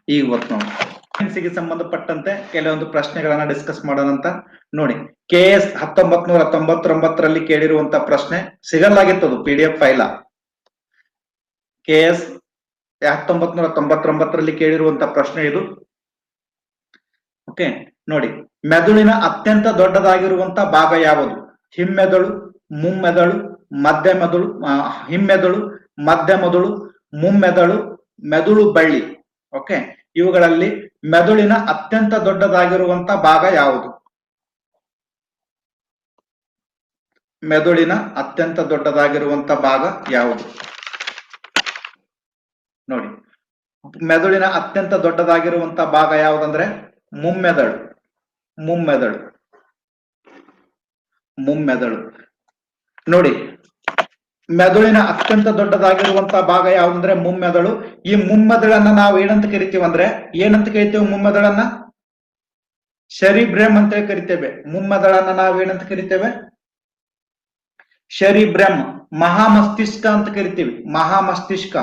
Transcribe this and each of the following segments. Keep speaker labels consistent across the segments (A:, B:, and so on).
A: ಇವತ್ತು ನೋಡಿ ಸೈನ್ಸಿಗೆ ಸಂಬಂಧಪಟ್ಟಂತೆ ಕೆಲವೊಂದು ಪ್ರಶ್ನೆಗಳನ್ನ ಡಿಸ್ಕಸ್ ಮಾಡೋಣ ಅಂತ ನೋಡಿ. KS 1999ರಲ್ಲಿ ಕೇಳಿರುವಂತ ಪ್ರಶ್ನೆ ಸಿಗಲಾಗಿತ್ತು, ಅದು PDF ಫೈಲ. KS 1999ರಲ್ಲಿ ಕೇಳಿರುವಂತ ಪ್ರಶ್ನೆ ಇದು. ಓಕೆ ನೋಡಿ, ಮೆದುಳಿನ ಅತ್ಯಂತ ದೊಡ್ಡದಾಗಿರುವಂತ ಭಾಗ ಯಾವುದು? ಹಿಮ್ಮೆದುಳು, ಮುಮ್ಮೆದುಳು, ಮಧ್ಯ ಮೆದುಳು, ಹಿಮ್ಮೆದುಳು, ಮಧ್ಯ ಮೆದುಳು, ಮುಮ್ಮೆದುಳು, ಮೆದುಳು ಬಳ್ಳಿ. ಓಕೆ, ಇವುಗಳಲ್ಲಿ ಮೆದುಳಿನ ಅತ್ಯಂತ ದೊಡ್ಡದಾಗಿರುವಂತ ಭಾಗ ಯಾವುದು? ಮೆದುಳಿನ ಅತ್ಯಂತ ದೊಡ್ಡದಾಗಿರುವಂತ ಭಾಗ ಯಾವುದು? ನೋಡಿ, ಮೆದುಳಿನ ಅತ್ಯಂತ ದೊಡ್ಡದಾಗಿರುವಂತ ಭಾಗ ಯಾವುದಂದ್ರೆ ಮುಮ್ಮೆದುಳು. ಮುಮ್ಮೆದುಳು, ಮುಮ್ಮೆದುಳು. ನೋಡಿ, ಮೆದುಳಿನ ಅತ್ಯಂತ ದೊಡ್ಡದಾಗಿರುವಂತ ಭಾಗ ಯಾವ್ದಂದ್ರೆ ಮುಮ್ಮೆದುಳು. ಈ ಮುಮ್ಮೆದುಳನ್ನ ನಾವು ಏನಂತ ಕರಿತೀವಿ ಅಂದ್ರೆ, ಏನಂತ ಕರಿತೇವೆ ಮುಮ್ಮೆದುಳನ್ನ? ಸೆರಿಬ್ರಮ್ ಅಂತ ಕರಿತೇವೆ. ಮುಮ್ಮೆದುಳನ್ನ ನಾವು ಏನಂತ ಕರಿತೇವೆ? ಸೆರಿಬ್ರಮ್. ಮಹಾಮಸ್ತಿಷ್ಕ ಅಂತ ಕರಿತೀವಿ. ಮಹಾಮಸ್ತಿಷ್ಕ,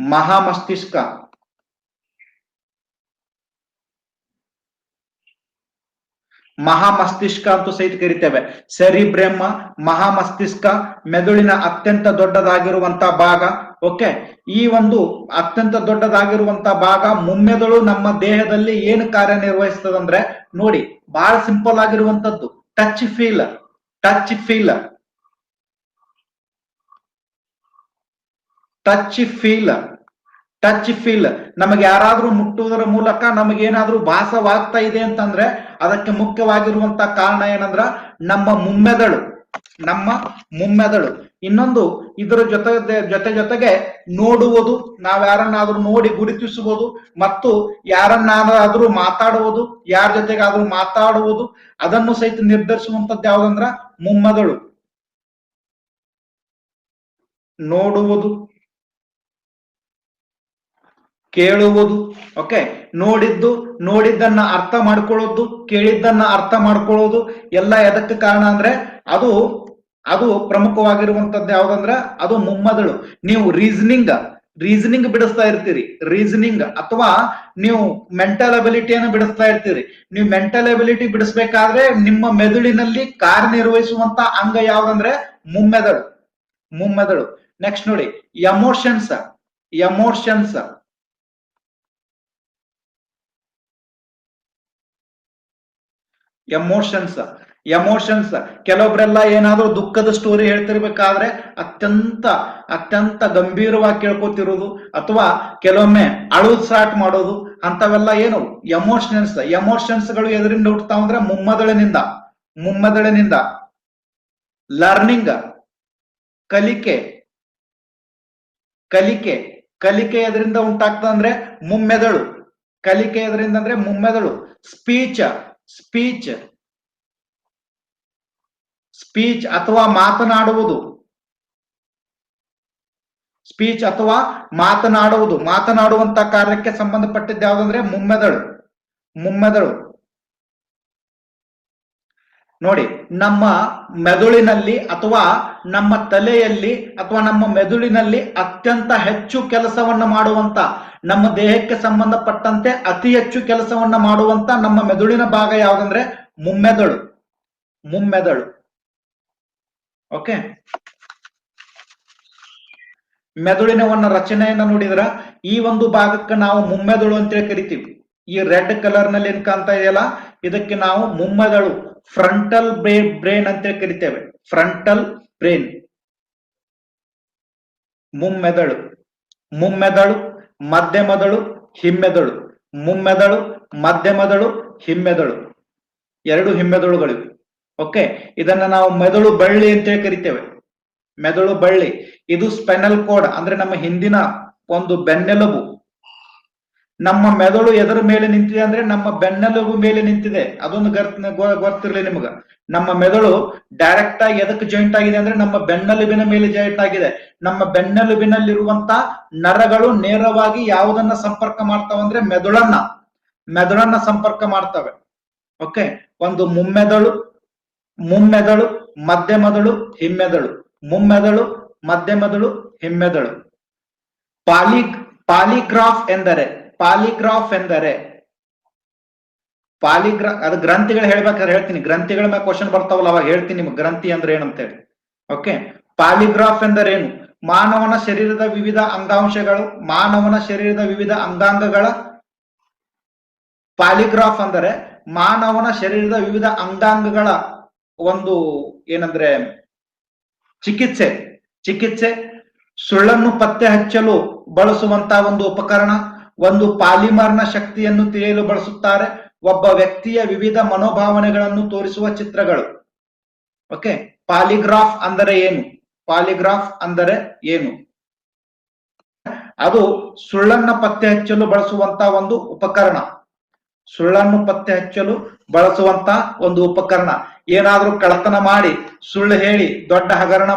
A: ಮಹಾಮಸ್ತಿಷ್ಕ. ಮಹಾಮಸ್ತಿಷ್ಕ ಅಂತೂ ಸಹಿತ ಕರಿತೇವೆ. ಸೆರಿಬ್ರಮ್, ಮಹಾಮಸ್ತಿಷ್ಕ, ಮೆದುಳಿನ ಅತ್ಯಂತ ದೊಡ್ಡದಾಗಿರುವಂತ ಭಾಗ. ಓಕೆ, ಈ ಒಂದು ಅತ್ಯಂತ ದೊಡ್ಡದಾಗಿರುವಂತ ಭಾಗ ಮುಮ್ಮೆದುಳು ನಮ್ಮ ದೇಹದಲ್ಲಿ ಏನು ಕಾರ್ಯನಿರ್ವಹಿಸ್ತದಂದ್ರೆ ನೋಡಿ, ಬಹಳ ಸಿಂಪಲ್ ಆಗಿರುವಂತದ್ದು. Touch feel, touch feel, touch feel, touch feel. ನಮಗೆ ಯಾರಾದ್ರೂ ಮುಟ್ಟುವುದರ ಮೂಲಕ ನಮಗೇನಾದ್ರೂ ಭಾಸವಾಗ್ತಾ ಇದೆ ಅಂತಂದ್ರೆ ಅದಕ್ಕೆ ಮುಖ್ಯವಾಗಿರುವಂತ ಕಾರಣ ಏನಂದ್ರ ನಮ್ಮ ಮುಮ್ಮೆದುಳು, ನಮ್ಮ ಮುಮ್ಮೆದುಳು. ಇನ್ನೊಂದು ಇದರ ಜೊತೆಗೆ ನೋಡುವುದು, ನಾವ್ ಯಾರನ್ನಾದ್ರೂ ನೋಡಿ ಗುರುತಿಸುವುದು ಮತ್ತು ಯಾರನ್ನಾದ್ರೂ ಮಾತಾಡುವುದು, ಯಾರ ಜೊತೆಗಾದ್ರೂ ಮಾತಾಡುವುದು, ಅದನ್ನು ಸಹಿತ ನಿರ್ಧರಿಸುವಂತದ್ದು ಯಾವ್ದಂದ್ರ ಮುಮ್ಮೆದುಳು. ನೋಡುವುದು, ಕೇಳುವುದು. ಓಕೆ, ನೋಡಿದ್ದನ್ನ ಅರ್ಥ ಮಾಡ್ಕೊಳ್ಳೋದು, ಕೇಳಿದ್ದನ್ನ ಅರ್ಥ ಮಾಡ್ಕೊಳ್ಳೋದು ಎಲ್ಲ ಎದಕ್ಕೆ ಕಾರಣ ಅಂದ್ರೆ ಅದು ಪ್ರಮುಖವಾಗಿರುವಂತದ್ದು ಯಾವ್ದಂದ್ರ ಅದು ಮುಮ್ಮೆದುಳು. ನೀವು ರೀಸನಿಂಗ್ ಬಿಡಿಸ್ತಾ ಇರ್ತೀರಿ, ರೀಸನಿಂಗ್ ಅಥವಾ ನೀವು ಮೆಂಟಲ್ ಅಬಿಲಿಟಿಯನ್ನು ಬಿಡಿಸ್ತಾ ಇರ್ತೀರಿ. ನೀವು ಮೆಂಟಲ್ ಅಬಿಲಿಟಿ ಬಿಡಿಸ್ಬೇಕಾದ್ರೆ ನಿಮ್ಮ ಮೆದುಳಿನಲ್ಲಿ ಕಾರ್ಯನಿರ್ವಹಿಸುವಂತ ಅಂಗ ಯಾವ್ದಂದ್ರೆ ಮುಮ್ಮೆದುಳು, ಮುಮ್ಮೆದುಳು. ನೆಕ್ಸ್ಟ್ ನೋಡಿ, ಎಮೋಷನ್ಸ್. Emotions, emotions, emotions. ಕೆಲವೊಬ್ರೆಲ್ಲ ಏನಾದ್ರೂ ದುಃಖದ ಸ್ಟೋರಿ ಹೇಳ್ತಿರ್ಬೇಕಾದ್ರೆ ಅತ್ಯಂತ ಗಂಭೀರವಾಗಿ ಕೇಳ್ಕೊತಿರೋದು ಅಥವಾ ಕೆಲವೊಮ್ಮೆ ಅಳುದ್ ಸ್ಟಾರ್ಟ್ ಮಾಡೋದು, ಅಂತವೆಲ್ಲ ಏನು ಎಮೋಷನ್ಸ್. ಎಮೋಷನ್ಸ್ ಗಳು ಎದರಿಂದ ಹುಟ್ಟತಾವ ಅಂದ್ರೆ ಮುಮ್ಮೆದುಳಿನಿಂದ, ಮುಮ್ಮೆದುಳಿನಿಂದ. ಲರ್ನಿಂಗ್, ಕಲಿಕೆ, ಕಲಿಕೆ, ಕಲಿಕೆ ಎದರಿಂದ ಉಂಟಾಗ್ತದೆ ಅಂದ್ರೆ ಮುಮ್ಮೆದುಳು. ಕಲಿಕೆ ಎದರಿಂದ ಅಂದ್ರೆ ಮುಮ್ಮೆದುಳು. ಸ್ಪೀಚ್, ಸ್ಪೀಚ್, ಸ್ಪೀಚ್ ಅಥವಾ ಮಾತನಾಡುವುದು, ಸ್ಪೀಚ್ ಅಥವಾ ಮಾತನಾಡುವುದು, ಮಾತನಾಡುವಂತ ಕಾರ್ಯಕ್ಕೆ ಸಂಬಂಧಪಟ್ಟಿದ್ದು ಯಾವ್ದಂದ್ರೆ ಮುಮ್ಮೆದುಳು, ಮುಮ್ಮೆದುಳು. ನೋಡಿ, ನಮ್ಮ ಮೆದುಳಿನಲ್ಲಿ ಅಥವಾ ನಮ್ಮ ತಲೆಯಲ್ಲಿ ಅಥವಾ ನಮ್ಮ ಮೆದುಳಿನಲ್ಲಿ ಅತ್ಯಂತ ಹೆಚ್ಚು ಕೆಲಸವನ್ನ ಮಾಡುವಂತ, ನಮ್ಮ ದೇಹಕ್ಕೆ ಸಂಬಂಧಪಟ್ಟಂತೆ ಅತಿ ಹೆಚ್ಚು ಕೆಲಸವನ್ನ ಮಾಡುವಂತ ನಮ್ಮ ಮೆದುಳಿನ ಭಾಗ ಯಾವ್ದಂದ್ರೆ ಮುಮ್ಮೆದುಳು, ಮುಮ್ಮೆದುಳು. ಓಕೆ, ಮೆದುಳಿನ ಒಂದು ರಚನೆಯನ್ನ ನೋಡಿದ್ರ ಈ ಒಂದು ಭಾಗಕ್ಕೆ ನಾವು ಮುಮ್ಮೆದುಳು ಅಂತೇಳಿ ಕರಿತೀವಿ. ಈ ರೆಡ್ ಕಲರ್ ನಲ್ಲಿ ಏನ್ ಕಾಣ್ತಾ ಇದೆಯಲ್ಲ, ಇದಕ್ಕೆ ನಾವು ಮುಮ್ಮೆದುಳು, ಫ್ರಂಟಲ್ ಬ್ರೇನ್ ಅಂತೇಳಿ ಕರಿತೇವೆ. Frontal brain, ಮುಮ್ಮೆದುಳು. ಮುಮ್ಮೆದುಳು, ಮಧ್ಯ ಮೆದುಳು, ಹಿಮ್ಮೆದುಳು. ಮುಮ್ಮೆದುಳು, ಮಧ್ಯ ಮೆದುಳು, ಹಿಮ್ಮೆದುಳು. ಎರಡು ಹಿಮ್ಮೆದುಳುಗಳಿವೆ. ಓಕೆ, ಇದನ್ನ ನಾವು ಮೆದುಳು ಬಳ್ಳಿ ಅಂತೇಳಿ ಕರಿತೇವೆ. ಮೆದುಳು ಬಳ್ಳಿ. ಇದು ಸ್ಪೈನಲ್ ಕೋಡ್ ಅಂದ್ರೆ ನಮ್ಮ ಹಿಂದಿನ ಒಂದು ಬೆನ್ನೆಲುಬು. ನಮ್ಮ ಮೆದುಳು ಎದರ ಮೇಲೆ ನಿಂತಿದೆ ಅಂದ್ರೆ ನಮ್ಮ ಬೆನ್ನೆಲುಬು ಮೇಲೆ ನಿಂತಿದೆ. ಅದೊಂದು ಗೊತ್ತಿರ್ಲಿ ನಿಮ್ಗ. ನಮ್ಮ ಮೆದುಳು ಡೈರೆಕ್ಟ್ ಆಗಿ ಎದಕ್ಕೆ ಜಾಯಿಂಟ್ ಆಗಿದೆ ಅಂದ್ರೆ ನಮ್ಮ ಬೆನ್ನೆಲುಬಿನ ಮೇಲೆ ಜಾಯಿಂಟ್ ಆಗಿದೆ. ನಮ್ಮ ಬೆನ್ನೆಲುಬಿನಲ್ಲಿರುವಂತ ನರಗಳು ನೇರವಾಗಿ ಯಾವುದನ್ನ ಸಂಪರ್ಕ ಮಾಡ್ತಾವ ಅಂದ್ರೆ ಮೆದುಳನ್ನ ಸಂಪರ್ಕ ಮಾಡ್ತವೆ. ಓಕೆ, ಒಂದು ಮುಮ್ಮೆದುಳು, ಮಧ್ಯ ಮೆದುಳು, ಹಿಮ್ಮೆದುಳು. ಮುಮ್ಮೆದುಳು, ಮಧ್ಯ ಮೆದುಳು, ಹಿಮ್ಮೆದುಳು. ಪಾಲಿ ಪಾಲಿಗ್ರಾಫ್ ಎಂದರೆ ಪಾಲಿಗ್ರಾಫ್ ಎಂದರೆ ಅದು ಗ್ರಂಥಿಗಳು ಹೇಳ್ಬೇಕಾದ್ರೆ ಹೇಳ್ತೀನಿ, ಗ್ರಂಥಿಗಳ ಮೇಲೆ ಕ್ವಶನ್ ಬರ್ತಾವಲ್ಲ ಅವಾಗ ಹೇಳ್ತೀನಿ ನಿಮ್ಗೆ ಗ್ರಂಥಿ ಅಂದ್ರೆ ಏನಂತೇಳಿ. ಓಕೆ, ಪಾಲಿಗ್ರಾಫ್ ಎಂದರೇನು? ಮಾನವನ ಶರೀರದ ವಿವಿಧ ಅಂಗಾಂಶಗಳು, ಮಾನವನ ಶರೀರದ ವಿವಿಧ ಅಂಗಾಂಗಗಳ ಪಾಲಿಗ್ರಾಫ್ ಅಂದರೆ ಮಾನವನ ಶರೀರದ ವಿವಿಧ ಅಂಗಾಂಗಗಳ ಒಂದು ಏನಂದ್ರೆ ಚಿಕಿತ್ಸೆ ಚಿಕಿತ್ಸೆ ಸುಳ್ಳನ್ನು ಪತ್ತೆ ಹಚ್ಚಲು ಬಳಸುವಂತಹ ಒಂದು ಉಪಕರಣ. ಒಂದು ಪಾಲಿಮರ್ನ ಶಕ್ತಿಯನ್ನು ತಿಳಿಯಲು ಬಳಸುತ್ತಾರೆ. ಒಬ್ಬ ವ್ಯಕ್ತಿಯ ವಿವಿಧ ಮನೋಭಾವನೆಗಳನ್ನು ತೋರಿಸುವ ಚಿತ್ರಗಳು. ಓಕೆ, ಪಾಲಿಗ್ರಾಫ್ ಅಂದರೆ ಏನು? ಪಾಲಿಗ್ರಾಫ್ ಅಂದರೆ ಏನು? ಅದು ಸುಳ್ಳನ್ನ ಪತ್ತೆ ಹಚ್ಚಲು ಬಳಸುವಂತ ಒಂದು ಉಪಕರಣ. ಸುಳ್ಳನ್ನು ಪತ್ತೆ ಹಚ್ಚಲು ಬಳಸುವಂತ ಒಂದು ಉಪಕರಣ. ಏನಾದ್ರೂ ಕಳ್ಳತನ ಮಾಡಿ ಸುಳ್ಳು ಹೇಳಿ ದೊಡ್ಡ ಹಗರಣ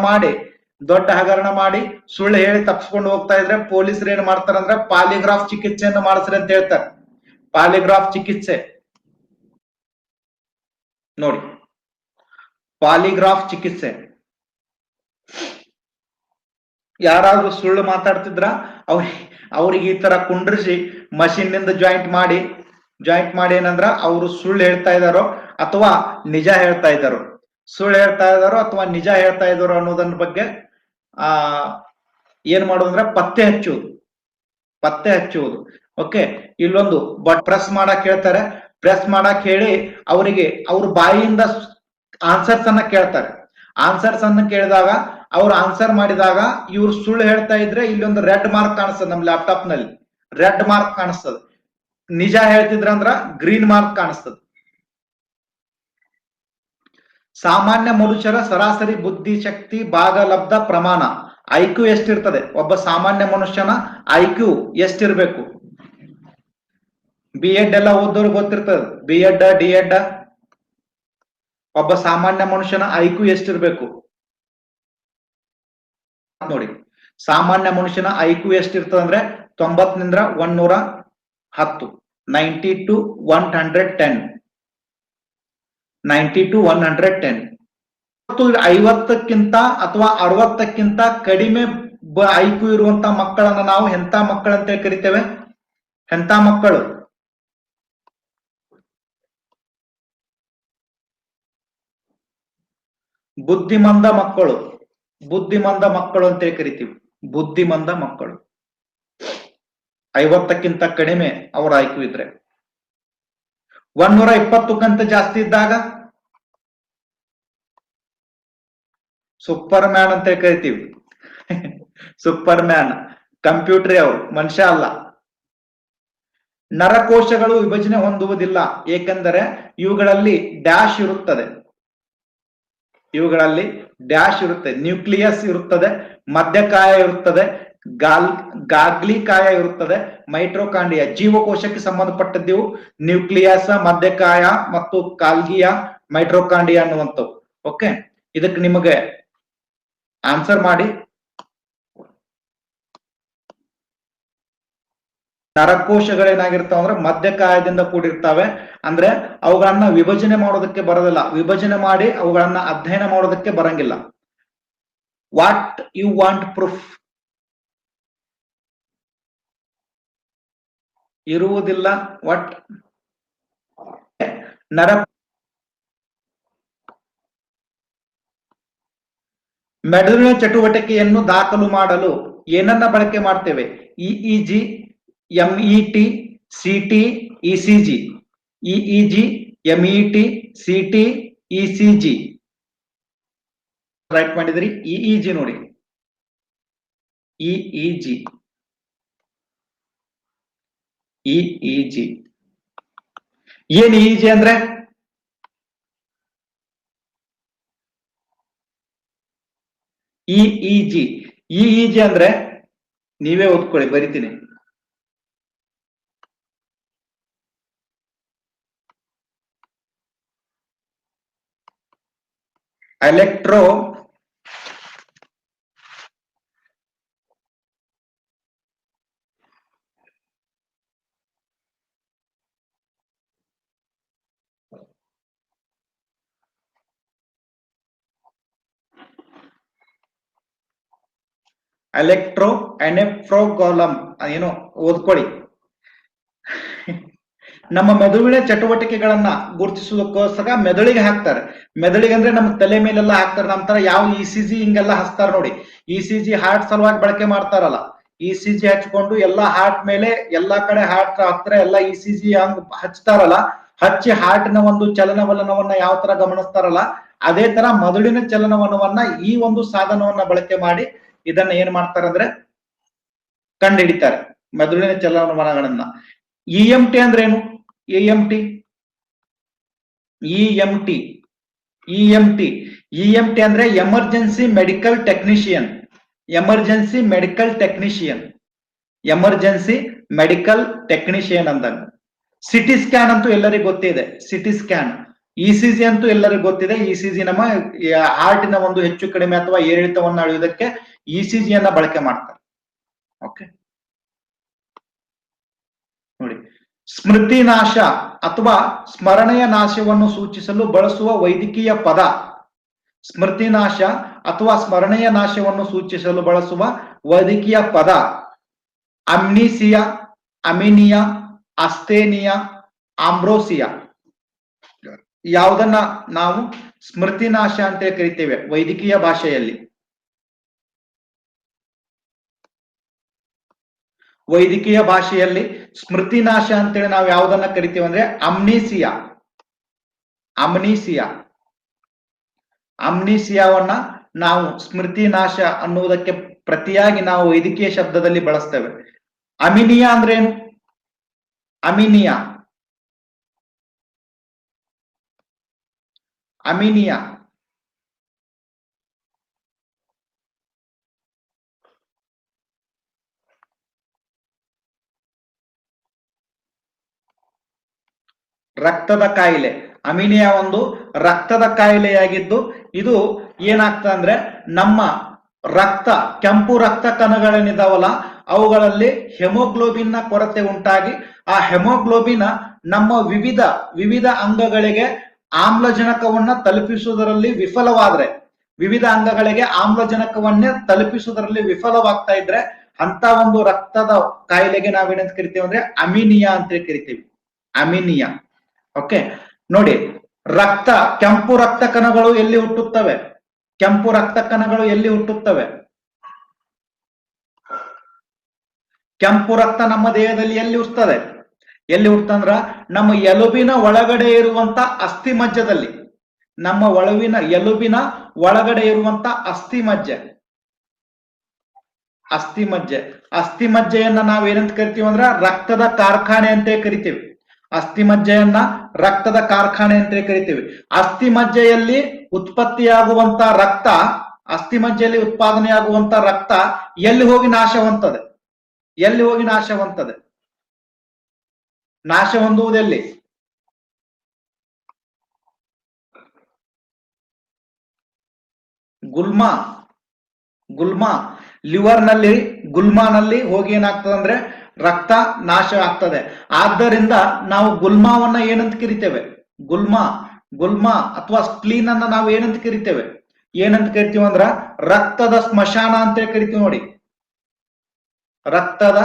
A: ಮಾಡಿ ಸುಳ್ಳು ಹೇಳಿ ತಪ್ಪಿಸ್ಕೊಂಡು ಹೋಗ್ತಾ ಇದ್ರೆ ಪೊಲೀಸರು ಏನ್ ಮಾಡ್ತಾರಂದ್ರೆ ಪಾಲಿಗ್ರಾಫ್ ಚಿಕಿತ್ಸೆಯನ್ನು ಮಾಡಿಸ್ರಿ ಅಂತ ಹೇಳ್ತಾರೆ. ಪಾಲಿಗ್ರಾಫ್ ಚಿಕಿತ್ಸೆ ನೋಡಿ, ಪಾಲಿಗ್ರಾಫ್ ಚಿಕಿತ್ಸೆ. ಯಾರಾದ್ರೂ ಸುಳ್ಳು ಮಾತಾಡ್ತಿದ್ರ ಅವ್ರಿಗೆ ಈ ತರ ಕುಂಡ್ರಿಸಿ ಮಷಿನ್ ನಿಂದ ಜಾಯಿಂಟ್ ಮಾಡಿ ಏನಂದ್ರ ಅವರು ಸುಳ್ಳು ಹೇಳ್ತಾ ಇದ್ದಾರೋ ಅಥವಾ ನಿಜ ಹೇಳ್ತಾ ಇದ್ದಾರೋ, ಸುಳ್ಳು ಹೇಳ್ತಾ ಇದ್ದಾರೋ ಅಥವಾ ನಿಜ ಹೇಳ್ತಾ ಇದ್ದಾರೋ ಅನ್ನೋದನ್ನ ಬಗ್ಗೆ ಏನ್ ಮಾಡೋದಂದ್ರೆ ಪತ್ತೆ ಹಚ್ಚುವುದು. ಓಕೆ, ಇಲ್ಲೊಂದು ಪ್ರೆಸ್ ಮಾಡಕ್ ಹೇಳ್ತಾರೆ. ಪ್ರೆಸ್ ಮಾಡಕ್ ಹೇಳಿ ಅವರಿಗೆ ಅವ್ರ ಬಾಯಿಯಿಂದ ಆನ್ಸರ್ಸ್ ಅನ್ನ ಕೇಳ್ತಾರೆ. ಆನ್ಸರ್ಸ್ ಅನ್ನ ಕೇಳಿದಾಗ ಅವ್ರು ಆನ್ಸರ್ ಮಾಡಿದಾಗ ಇವ್ರು ಸುಳ್ಳು ಹೇಳ್ತಾ ಇದ್ರೆ ಇಲ್ಲೊಂದು ರೆಡ್ ಮಾರ್ಕ್ ಕಾಣಿಸ್ತದೆ. ನಮ್ ಲ್ಯಾಪ್ಟಾಪ್ ನಲ್ಲಿ ರೆಡ್ ಮಾರ್ಕ್ ಕಾಣಿಸ್ತದೆ. ನಿಜ ಹೇಳ್ತಿದ್ರ ಅಂದ್ರ ಗ್ರೀನ್ ಮಾರ್ಕ್ ಕಾಣಿಸ್ತದೆ. ಸಾಮಾನ್ಯ ಮನುಷ್ಯರ ಸರಾಸರಿ ಬುದ್ಧಿಶಕ್ತಿ ಭಾಗಲಬ್ಧ ಪ್ರಮಾಣ ಐಕ್ಯೂ ಎಷ್ಟಿರ್ತದೆ? ಒಬ್ಬ ಸಾಮಾನ್ಯ ಮನುಷ್ಯನ ಐಕ್ಯೂ ಎಷ್ಟಿರ್ಬೇಕು? ಬಿ ಎಡ್ ಎಲ್ಲ ಓದೋರು ಗೊತ್ತಿರ್ತದೆ, ಬಿ ಎಡ್ ಡಿ ಎಡ್. ಒಬ್ಬ ಸಾಮಾನ್ಯ ಮನುಷ್ಯನ ಐಕ್ಯೂ ಎಷ್ಟಿರ್ಬೇಕು ನೋಡಿ. ಸಾಮಾನ್ಯ ಮನುಷ್ಯನ ಐಕ್ಯೂ ಎಷ್ಟಿರ್ತದೆ ಅಂದ್ರೆ 90 ನಿಂದ 110, 90 to 110, 90 to 110. 50ಕ್ಕಿಂತ ಅಥವಾ 60ಕ್ಕಿಂತ ಕಡಿಮೆ ಐಕ್ಯೂ ಇರುವಂತ ಮಕ್ಕಳನ್ನ ನಾವು ಎಂತ ಮಕ್ಕಳಂತ ಕರಿತೇವೆ? ಎಂತ ಮಕ್ಕಳು? ಬುದ್ಧಿಮಂದ ಮಕ್ಕಳು. ಬುದ್ಧಿಮಂದ ಮಕ್ಕಳು ಅಂತ ಕರಿತೀವಿ. ಬುದ್ಧಿಮಂದ ಮಕ್ಕಳು 50ಕ್ಕಿಂತ ಕಡಿಮೆ ಅವರ ಐಕ್ಯೂ ಇದ್ರೆ. 120ಕ್ಕಿಂತ ಜಾಸ್ತಿ ಇದ್ದಾಗ ಸೂಪರ್ ಮ್ಯಾನ್ ಅಂತ ಕರಿತೀವಿ. ಸೂಪರ್ ಮ್ಯಾನ್, ಕಂಪ್ಯೂಟರ್ ಅವರು, ಮನುಷ್ಯ ಅಲ್ಲ. ನರಕೋಶಗಳು ವಿಭಜನೆ ಹೊಂದುವುದಿಲ್ಲ ಏಕೆಂದರೆ ಇವುಗಳಲ್ಲಿ ಡ್ಯಾಶ್ ಇರುತ್ತದೆ. ಇವುಗಳಲ್ಲಿ ಡ್ಯಾಶ್ ಇರುತ್ತೆ. ನ್ಯೂಕ್ಲಿಯಸ್ ಇರುತ್ತದೆ, ಮಧ್ಯಕಾಯ ಇರುತ್ತದೆ, ಗಾಗ್ಲಿಕಾಯ ಇರುತ್ತದೆ, ಮೈಟ್ರೋಕಾಂಡಿಯಾ. ಜೀವಕೋಶಕ್ಕೆ ಸಂಬಂಧಪಟ್ಟದ್ದು ನ್ಯೂಕ್ಲಿಯಸ್, ಮಧ್ಯಕಾಯ ಮತ್ತು ಕಾಲ್ಗಿಯಾ, ಮೈಟ್ರೋಕಾಂಡಿಯಾ ಅನ್ನುವಂಥವು. ಓಕೆ, ಇದಕ್ಕೆ ನಿಮಗೆ ಆನ್ಸರ್ ಮಾಡಿ. ನರಕೋಶಗಳೇನಾಗಿರ್ತಾವ ಅಂದ್ರೆ ಮಧ್ಯಕಾಯದಿಂದ ಕೂಡಿರ್ತಾವೆ. ಅಂದ್ರೆ ಅವುಗಳನ್ನ ವಿಭಜನೆ ಮಾಡೋದಕ್ಕೆ ಬರೋದಿಲ್ಲ, ವಿಭಜನೆ ಮಾಡಿ ಅವುಗಳನ್ನ ಅಧ್ಯಯನ ಮಾಡೋದಕ್ಕೆ ಬರಂಗಿಲ್ಲ. What you want proof? ಇರುವುದಿಲ್ಲ. ವಾಟ್ ನರ ಮೆದುಳಿನ ಚಟುವಟಿಕೆಯನ್ನು ದಾಖಲು ಮಾಡಲು ಏನನ್ನ ಬಳಕೆ ಮಾಡ್ತೇವೆ? EEG, MET, CT, ECG. EEG, MET, CT, ECG. Right ಮಾಡಿದ್ರಿ. ಇಇಜಿ ನೋಡಿ, ಇಇಜಿ, ಇಇಜಿ. ಏನ್ ಇಇಜಿ ಅಂದ್ರೆ? ಇಇಜಿ, ಇಇಜಿ ಅಂದ್ರೆ ನೀವೇ ಓದ್ಕೊಳ್ಳಿ, ಬರಿತೀನಿ. ಎಲೆಕ್ಟ್ರೋ ಎಲೆಕ್ಟ್ರೋ ಎನೆಫ್ರೋಗಾಲಮ್ ಏನೋ ಓದ್ಕೊಳ್ಳಿ. ನಮ್ಮ ಮೆದುಳಿನ ಚಟುವಟಿಕೆಗಳನ್ನ ಗುರುತಿಸುವುದಕ್ಕೋಸ್ಕರ ಮೆದುಳಿಗೆ ಹಾಕ್ತಾರೆ. ಮೆದುಳಿಗೆ ಅಂದ್ರೆ ನಮ್ಮ ತಲೆ ಮೇಲೆಲ್ಲ ಹಾಕ್ತಾರೆ. ನಮ್ಮ ತರ ಯಾವ ಇ.ಸಿ.ಜಿ ಹಿಂಗೆಲ್ಲ ಹಚ್ತಾರ ನೋಡಿ. ಇ.ಸಿ.ಜಿ ಹಾರ್ಟ್ ಸಲುವಾಗಿ ಬಳಕೆ ಮಾಡ್ತಾರಲ್ಲ, ಇ.ಸಿ.ಜಿ ಹಚ್ಕೊಂಡು ಎಲ್ಲಾ ಹಾರ್ಟ್ ಮೇಲೆ ಎಲ್ಲಾ ಕಡೆ ಹಾರ್ಟ್ ಹತ್ರ ಎಲ್ಲ ಇ.ಸಿ.ಜಿ ಹಂಗ್ ಹಚ್ತಾರಲ್ಲ, ಹಚ್ಚಿ ಹಾರ್ಟಿನ ಒಂದು ಚಲನವಲನವನ್ನ ಯಾವ ತರ ಗಮನಿಸ್ತಾರಲ್ಲ, ಅದೇ ತರ ಮೆದುಳಿನ ಚಲನವಲನವನ್ನ ಈ ಒಂದು ಸಾಧನವನ್ನ ಬಳಕೆ ಮಾಡಿ ಇದನ್ನ ಏನ್ ಮಾಡ್ತಾರಂದ್ರೆ ಕಂಡು ಹಿಡಿತಾರೆ, ಮೆದುಳಿನ ಚಲನವಲನಗಳನ್ನ. ಇ.ಎಂ.ಟಿ ಅಂದ್ರೆ ಏನು? ಇ.ಎಂ.ಟಿ ಇ.ಎಂ.ಟಿ ಇ.ಎಂ.ಟಿ ಇ.ಎಂ.ಟಿ ಅಂದ್ರೆ emergency medical technician. Emergency medical technician, emergency medical technician ಅಂದಾಗ. ಸಿಟಿ ಸ್ಕ್ಯಾನ್ ಅಂತೂ ಎಲ್ಲರಿಗೂ ಗೊತ್ತಿದೆ, ಸಿಟಿ ಸ್ಕ್ಯಾನ್. ಇ.ಸಿ.ಜಿ ಅಂತೂ ಎಲ್ಲರಿಗೂ ಗೊತ್ತಿದೆ. ಇ.ಸಿ.ಜಿ ನಮ್ಮ ಹಾರ್ಟಿನ ಒಂದು ಹೆಚ್ಚು ಕಡಿಮೆ ಅಥವಾ ಏರಿಳಿತವನ್ನು ಅಳೆಯುವುದಕ್ಕೆ ಇ.ಸಿ.ಜಿಯನ್ನ ಬಳಕೆ ಮಾಡ್ತಾರೆ. ಓಕೆ ನೋಡಿ, ಸ್ಮೃತಿ ನಾಶ ಅಥವಾ ಸ್ಮರಣೆಯ ನಾಶವನ್ನು ಸೂಚಿಸಲು ಬಳಸುವ ವೈದ್ಯಕೀಯ ಪದ. ಸ್ಮೃತಿ ನಾಶ ಅಥವಾ ಸ್ಮರಣೆಯ ನಾಶವನ್ನು ಸೂಚಿಸಲು ಬಳಸುವ ವೈದ್ಯಕೀಯ ಪದ ಅಮ್ನೀಸಿಯಾ, ಅಮಿನಿಯಾ, ಅಸ್ಥೇನಿಯಾ, ಆಂಬ್ರೋಸಿಯಾ. ಯಾವುದನ್ನ ನಾವು ಸ್ಮೃತಿ ನಾಶ ಅಂತ ಕರಿತೇವೆ ವೈದ್ಯಕೀಯ ಭಾಷೆಯಲ್ಲಿ? ವೈದ್ಯಕೀಯ ಭಾಷೆಯಲ್ಲಿ ಸ್ಮೃತಿ ನಾಶ ಅಂತೇಳಿ ನಾವು ಯಾವುದನ್ನ ಕರಿತೀವಿ ಅಂದ್ರೆ ಅಮ್ನೀಸಿಯಾ. ಅಮ್ನೀಸಿಯಾ ಅಮ್ನೀಸಿಯಾವನ್ನ ನಾವು ಸ್ಮೃತಿ ನಾಶ ಅನ್ನುವುದಕ್ಕೆ ಪ್ರತಿಯಾಗಿ ನಾವು ವೈದ್ಯಕೀಯ ಶಬ್ದದಲ್ಲಿ ಬಳಸ್ತೇವೆ. ಅಮಿನಿಯಾ ಅಂದ್ರೆ ಏನು? ಅಮಿನಿಯಾ ಅಮಿನಿಯಾ ರಕ್ತದ ಕಾಯಿಲೆ. ಅಮಿನಿಯಾ ಒಂದು ರಕ್ತದ ಕಾಯಿಲೆಯಾಗಿದ್ದು ಇದು ಏನಾಗ್ತದೆ ಅಂದ್ರೆ ನಮ್ಮ ರಕ್ತ, ಕೆಂಪು ರಕ್ತ ಕಣಗಳೇನಿದಾವಲ್ಲ ಅವುಗಳಲ್ಲಿ ಹೆಮೋಗ್ಲೋಬಿನ್ ನ ಕೊರತೆ ಉಂಟಾಗಿ ಆ ಹೆಮೋಗ್ಲೋಬಿನ್ ನಮ್ಮ ವಿವಿಧ ಅಂಗಗಳಿಗೆ ಆಮ್ಲಜನಕವನ್ನ ತಲುಪಿಸುವುದರಲ್ಲಿ ವಿಫಲವಾದ್ರೆ, ವಿವಿಧ ಅಂಗಗಳಿಗೆ ಆಮ್ಲಜನಕವನ್ನೇ ತಲುಪಿಸುವುದರಲ್ಲಿ ವಿಫಲವಾಗ್ತಾ ಇದ್ರೆ ಅಂತ ಒಂದು ರಕ್ತದ ಕಾಯಿಲೆಗೆ ನಾವೇನಂತ ಕರಿತೀವಿ ಅಂದ್ರೆ ಅಮಿನಿಯಾ ಅಂತ ಕರಿತೀವಿ. ಅಮಿನಿಯಾ. ಓಕೆ ನೋಡಿ, ರಕ್ತ, ಕೆಂಪು ರಕ್ತ ಕಣಗಳು ಎಲ್ಲಿ ಹುಟ್ಟುತ್ತವೆ? ಕೆಂಪು ರಕ್ತ ಕಣಗಳು ಎಲ್ಲಿ ಹುಟ್ಟುತ್ತವೆ? ಕೆಂಪು ರಕ್ತ ನಮ್ಮ ದೇಹದಲ್ಲಿ ಎಲ್ಲಿ ಹುಟ್ಟುತ್ತದೆ? ಎಲ್ಲಿ ಹುಟ್ಟಂದ್ರ ನಮ್ಮ ಎಲುಬಿನ ಒಳಗಡೆ ಇರುವಂತ ಅಸ್ಥಿ ಮಜ್ಜದಲ್ಲಿ, ನಮ್ಮ ಎಲುಬಿನ ಒಳಗಡೆ ಇರುವಂತ ಅಸ್ಥಿ ಮಜ್ಜೆ. ಅಸ್ಥಿ ಮಜ್ಜೆಯನ್ನ ನಾವೇನಂತ ಕರಿತೀವಿ ಅಂದ್ರ ರಕ್ತದ ಕಾರ್ಖಾನೆ ಅಂತ ಕರಿತೀವಿ. ಅಸ್ಥಿ ಮಜ್ಜೆಯನ್ನ ರಕ್ತದ ಕಾರ್ಖಾನೆ ಅಂತ ಕರಿತೀವಿ. ಅಸ್ಥಿ ಮಜ್ಜೆಯಲ್ಲಿ ಉತ್ಪತ್ತಿಯಾಗುವಂತ ರಕ್ತ, ಅಸ್ಥಿ ಮಜ್ಜೆಯಲ್ಲಿ ಉತ್ಪಾದನೆಯಾಗುವಂತ ರಕ್ತ ಎಲ್ಲಿ ಹೋಗಿ ನಾಶವಂತದೆ? ಎಲ್ಲಿ ಹೋಗಿ ನಾಶವಂತದೆ? ನಾಶ ಹೊಂದುವುದೆಲ್ಲಿ? ಗುಲ್ಮಾ ಲಿವರ್ನಲ್ಲಿ, ಗುಲ್ಮಾನಲ್ಲಿ ಹೋಗಿ ಏನಾಗ್ತದೆ ಅಂದ್ರೆ ರಕ್ತ ನಾಶ ಆಗ್ತದೆ. ಆದ್ದರಿಂದ ನಾವು ಗುಲ್ಮಾವನ್ನ ಏನಂತ ಕರಿತೇವೆ? ಗುಲ್ಮಾ ಅಥವಾ ಸ್ಪ್ಲೀನ್ ಅನ್ನ ನಾವು ಏನಂತ ಕರಿತೇವೆ? ಏನಂತ ಕರಿತೀವಿ ಅಂದ್ರ ರಕ್ತದ ಸ್ಮಶಾನ ಅಂತ ಕರಿತೀವಿ ನೋಡಿ. ರಕ್ತದ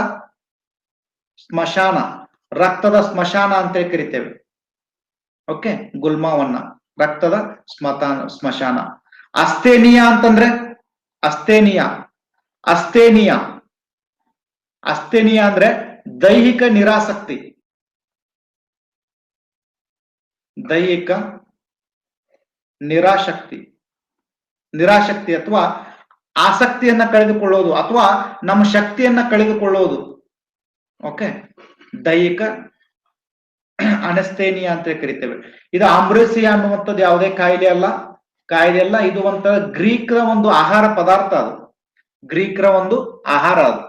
A: ಸ್ಮಶಾನ ಅಂತ ಕರಿತೇವೆ. ಓಕೆ, ಗುಲ್ಮಾವನ್ನ ರಕ್ತದ ಸ್ಮಶಾನ. ಅಸ್ಥೇನಿಯಾ ಅಂತಂದ್ರೆ ಅಸ್ಥೇನಿಯಾ ಅಂದ್ರೆ ದೈಹಿಕ ನಿರಾಸಕ್ತಿ. ದೈಹಿಕ ನಿರಾಸಕ್ತಿ ಅಥವಾ ಆಸಕ್ತಿಯನ್ನ ಕಳೆದುಕೊಳ್ಳೋದು ಅಥವಾ ನಮ್ಮ ಶಕ್ತಿಯನ್ನ ಕಳೆದುಕೊಳ್ಳೋದು. ಓಕೆ, ದೈಹಿಕ ಅನಸ್ಥೇನಿಯಾ ಅಂತ ಕರಿತೇವೆ. ಇದು ಆಂಬ್ರೋಸಿಯಾ ಅನ್ನುವಂಥದ್ದು ಯಾವುದೇ ಕಾಯಿಲೆ ಅಲ್ಲ. ಇದು ಒಂಥರ ಗ್ರೀಕ್ರ ಒಂದು ಆಹಾರ ಪದಾರ್ಥ. ಅದು ಗ್ರೀಕ್ರ ಒಂದು ಆಹಾರ ಅದು.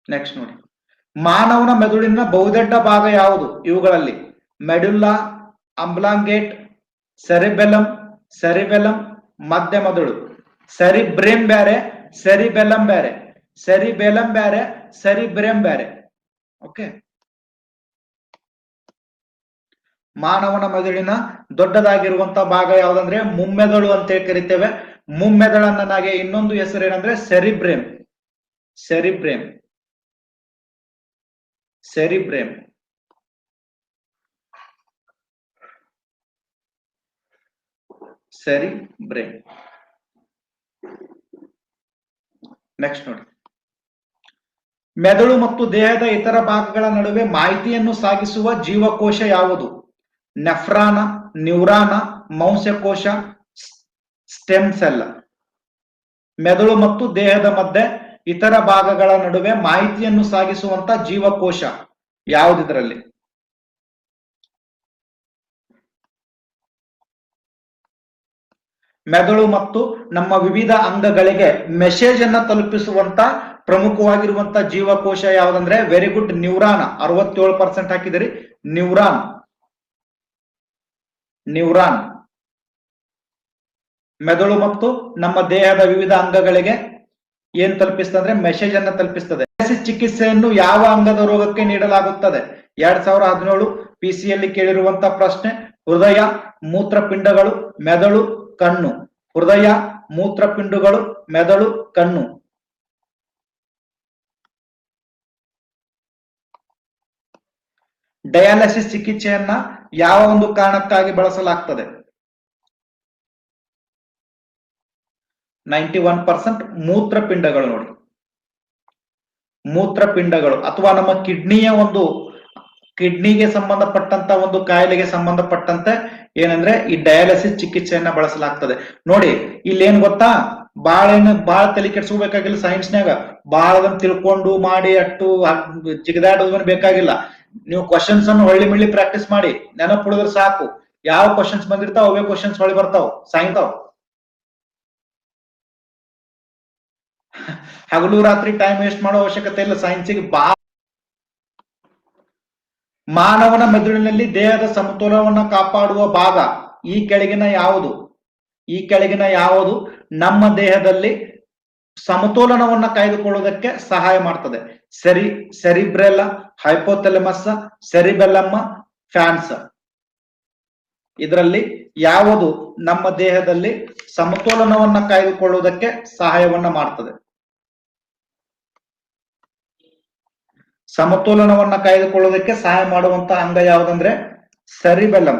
A: ನೆಕ್ಸ್ಟ್ ನೋಡಿ, ಮಾನವನ ಮೆದುಳಿನ ಬಹುದೊಡ್ಡ ಭಾಗ ಯಾವುದು? ಇವುಗಳಲ್ಲಿ ಮೆಡುಲ್ಲಾ ಅಂಬ್ಲಾಂಗೇಟ್, ಸೆರಿಬೆಲಂ, ಮಧ್ಯ ಮೆದುಳು. ಸೆರಿಬ್ರೆಮ್ ಬೇರೆ, ಸೆರಿಬೆಲಂ ಬೇರೆ. ಓಕೆ, ಮಾನವನ ಮೆದುಳಿನ ದೊಡ್ಡದಾಗಿರುವಂತ ಭಾಗ ಯಾವ್ದಂದ್ರೆ ಮುಮ್ಮೆದುಳು ಅಂತ ಕರಿತೇವೆ. ಮುಮ್ಮೆದಳನ್ನನಾಗೆ ಇನ್ನೊಂದು ಹೆಸರು ಏನಂದ್ರೆ ಸೆರಿಬ್ರೇಮ್. ಸೆರಿಬ್ರೇಮ್ ಸೆರಿಬ್ರೇಮ್ ಸೆರಿಬ್ರೇಮ್. ನೆಕ್ಸ್ಟ್ ನೋಡಿ, ಮೆದುಳು ಮತ್ತು ದೇಹದ ಇತರ ಭಾಗಗಳ ನಡುವೆ ಮಾಹಿತಿಯನ್ನು ಸಾಗಿಸುವ ಜೀವಕೋಶ ಯಾವುದು? ನೆಫ್ರಾನ, ನ್ಯೂರಾನ, ಮಾಂಸಕೋಶ, ಸ್ಟೆಮ್ ಸೆಲ್. ಮೆದುಳು ಮತ್ತು ದೇಹದ ಮಧ್ಯೆ ಇತರ ಭಾಗಗಳ ನಡುವೆ ಮಾಹಿತಿಯನ್ನು ಸಾಗಿಸುವಂತ ಜೀವಕೋಶ ಯಾವುದಿದ್ರಲ್ಲಿ? ಮೆದುಳು ಮತ್ತು ನಮ್ಮ ವಿವಿಧ ಅಂಗಗಳಿಗೆ ಮೆಸೇಜ್ ಅನ್ನ ತಲುಪಿಸುವಂತ ಪ್ರಮುಖವಾಗಿರುವಂತ ಜೀವಕೋಶ ಯಾವುದಂದ್ರೆ ವೆರಿ ಗುಡ್, ನ್ಯೂರಾನ್. 67% ಹಾಕಿದಿರಿ. ನ್ಯೂರಾನ್. ನ್ಯೂರಾನ್ ಮೆದುಳು ಮತ್ತು ನಮ್ಮ ದೇಹದ ವಿವಿಧ ಅಂಗಗಳಿಗೆ ಏನ್ ತಲುಪಿಸ್ತದೆ? ಮೆಸೇಜ್ ಅನ್ನ ತಲುಪಿಸ್ತದೆ. ಚಿಕಿತ್ಸೆಯನ್ನು ಯಾವ ಅಂಗದ ರೋಗಕ್ಕೆ ನೀಡಲಾಗುತ್ತದೆ? 2017 ಪಿಸಿಯಲ್ಲಿ ಕೇಳಿರುವಂತಹ ಪ್ರಶ್ನೆ. ಹೃದಯ, ಮೂತ್ರಪಿಂಡಗಳು, ಮೆದುಳು, ಕಣ್ಣು. ಹೃದಯ, ಮೂತ್ರಪಿಂಡಗಳು, ಮೆದುಳು, ಕಣ್ಣು. ಡಯಾಲಿಸಿಸ್ ಚಿಕಿತ್ಸೆಯನ್ನ ಯಾವ ಒಂದು ಕಾರಣಕ್ಕಾಗಿ ಬಳಸಲಾಗ್ತದೆ? 91% ಮೂತ್ರಪಿಂಡಗಳು. ನೋಡಿ, ಮೂತ್ರಪಿಂಡಗಳು ಅಥವಾ ನಮ್ಮ ಕಿಡ್ನಿಗೆ ಸಂಬಂಧಪಟ್ಟಂತ ಒಂದು ಕಾಯಿಲೆಗೆ ಸಂಬಂಧಪಟ್ಟಂತೆ ಏನಂದ್ರೆ ಈ ಡಯಾಲಿಸಿಸ್ ಚಿಕಿತ್ಸೆಯನ್ನ ಬಳಸಲಾಗ್ತದೆ. ನೋಡಿ, ಇಲ್ಲಿ ಏನ್ ಗೊತ್ತಾ, ಬಾಳ ತಲೆ ಕೆಡ್ಸ್ಕೋಬೇಕಾಗಿಲ್ಲ. ಸೈನ್ಸ್ನಾಗ ಬಾಳದನ್ನ ತಿಳ್ಕೊಂಡು ಮಾಡಿ ಅಟ್ಟು ಜಿಗದಾಡೋದನ್ನ ಬೇಕಾಗಿಲ್ಲ. ನೀವು ಕ್ವಶನ್ಸ್ ಅನ್ನು ಹೊಳ್ಳಿ ಮಿಳ್ಳಿ ಪ್ರಾಕ್ಟೀಸ್ ಮಾಡಿ ನೆನಪು ಉಳಿದ್ರೆ ಸಾಕು. ಯಾವ ಕ್ವಶನ್ಸ್ ಬಂದಿರ್ತಾವ ಅವೇ ಕ್ವಶನ್ಸ್ ಹೊಳ್ಳಿ ಬರ್ತಾವ, ಸಾಯ್ತಾವ್. ಹಗಲು ರಾತ್ರಿ ಟೈಮ್ ವೇಸ್ಟ್ ಮಾಡೋ ಅವಶ್ಯಕತೆ ಇಲ್ಲ ಸೈನ್ಸಿಗೆ. ಮಾನವನ ಮೆದುಳಿನಲ್ಲಿ ದೇಹದ ಸಮತೋಲನವನ್ನು ಕಾಪಾಡುವ ಭಾಗ ಈ ಕೆಳಗಿನ ಯಾವುದು? ಈ ಕೆಳಗಿನ ಯಾವುದು ನಮ್ಮ ದೇಹದಲ್ಲಿ ಸಮತೋಲನವನ್ನ ಕಾಯ್ದುಕೊಳ್ಳುವುದಕ್ಕೆ ಸಹಾಯ ಮಾಡ್ತದೆ? ಸೆರಿಬ್ರೆಲ್ಲ, ಹೈಪೋಥೆಲಮಸ್, ಸೆರಿಬೆಲ್ಲಮ್ಮ, ಫ್ಯಾನ್ಸ್. ಇದರಲ್ಲಿ ಯಾವುದು ನಮ್ಮ ದೇಹದಲ್ಲಿ ಸಮತೋಲನವನ್ನ ಕಾಯ್ದುಕೊಳ್ಳುವುದಕ್ಕೆ ಸಹಾಯವನ್ನ ಮಾಡ್ತದೆ? ಸಮತೋಲನವನ್ನ ಕಾಯ್ದುಕೊಳ್ಳುವುದಕ್ಕೆ ಸಹಾಯ ಮಾಡುವಂತ ಅಂಗ ಯಾವುದಂದ್ರೆ ಸೆರಿಬೆಲ್ಲಂ.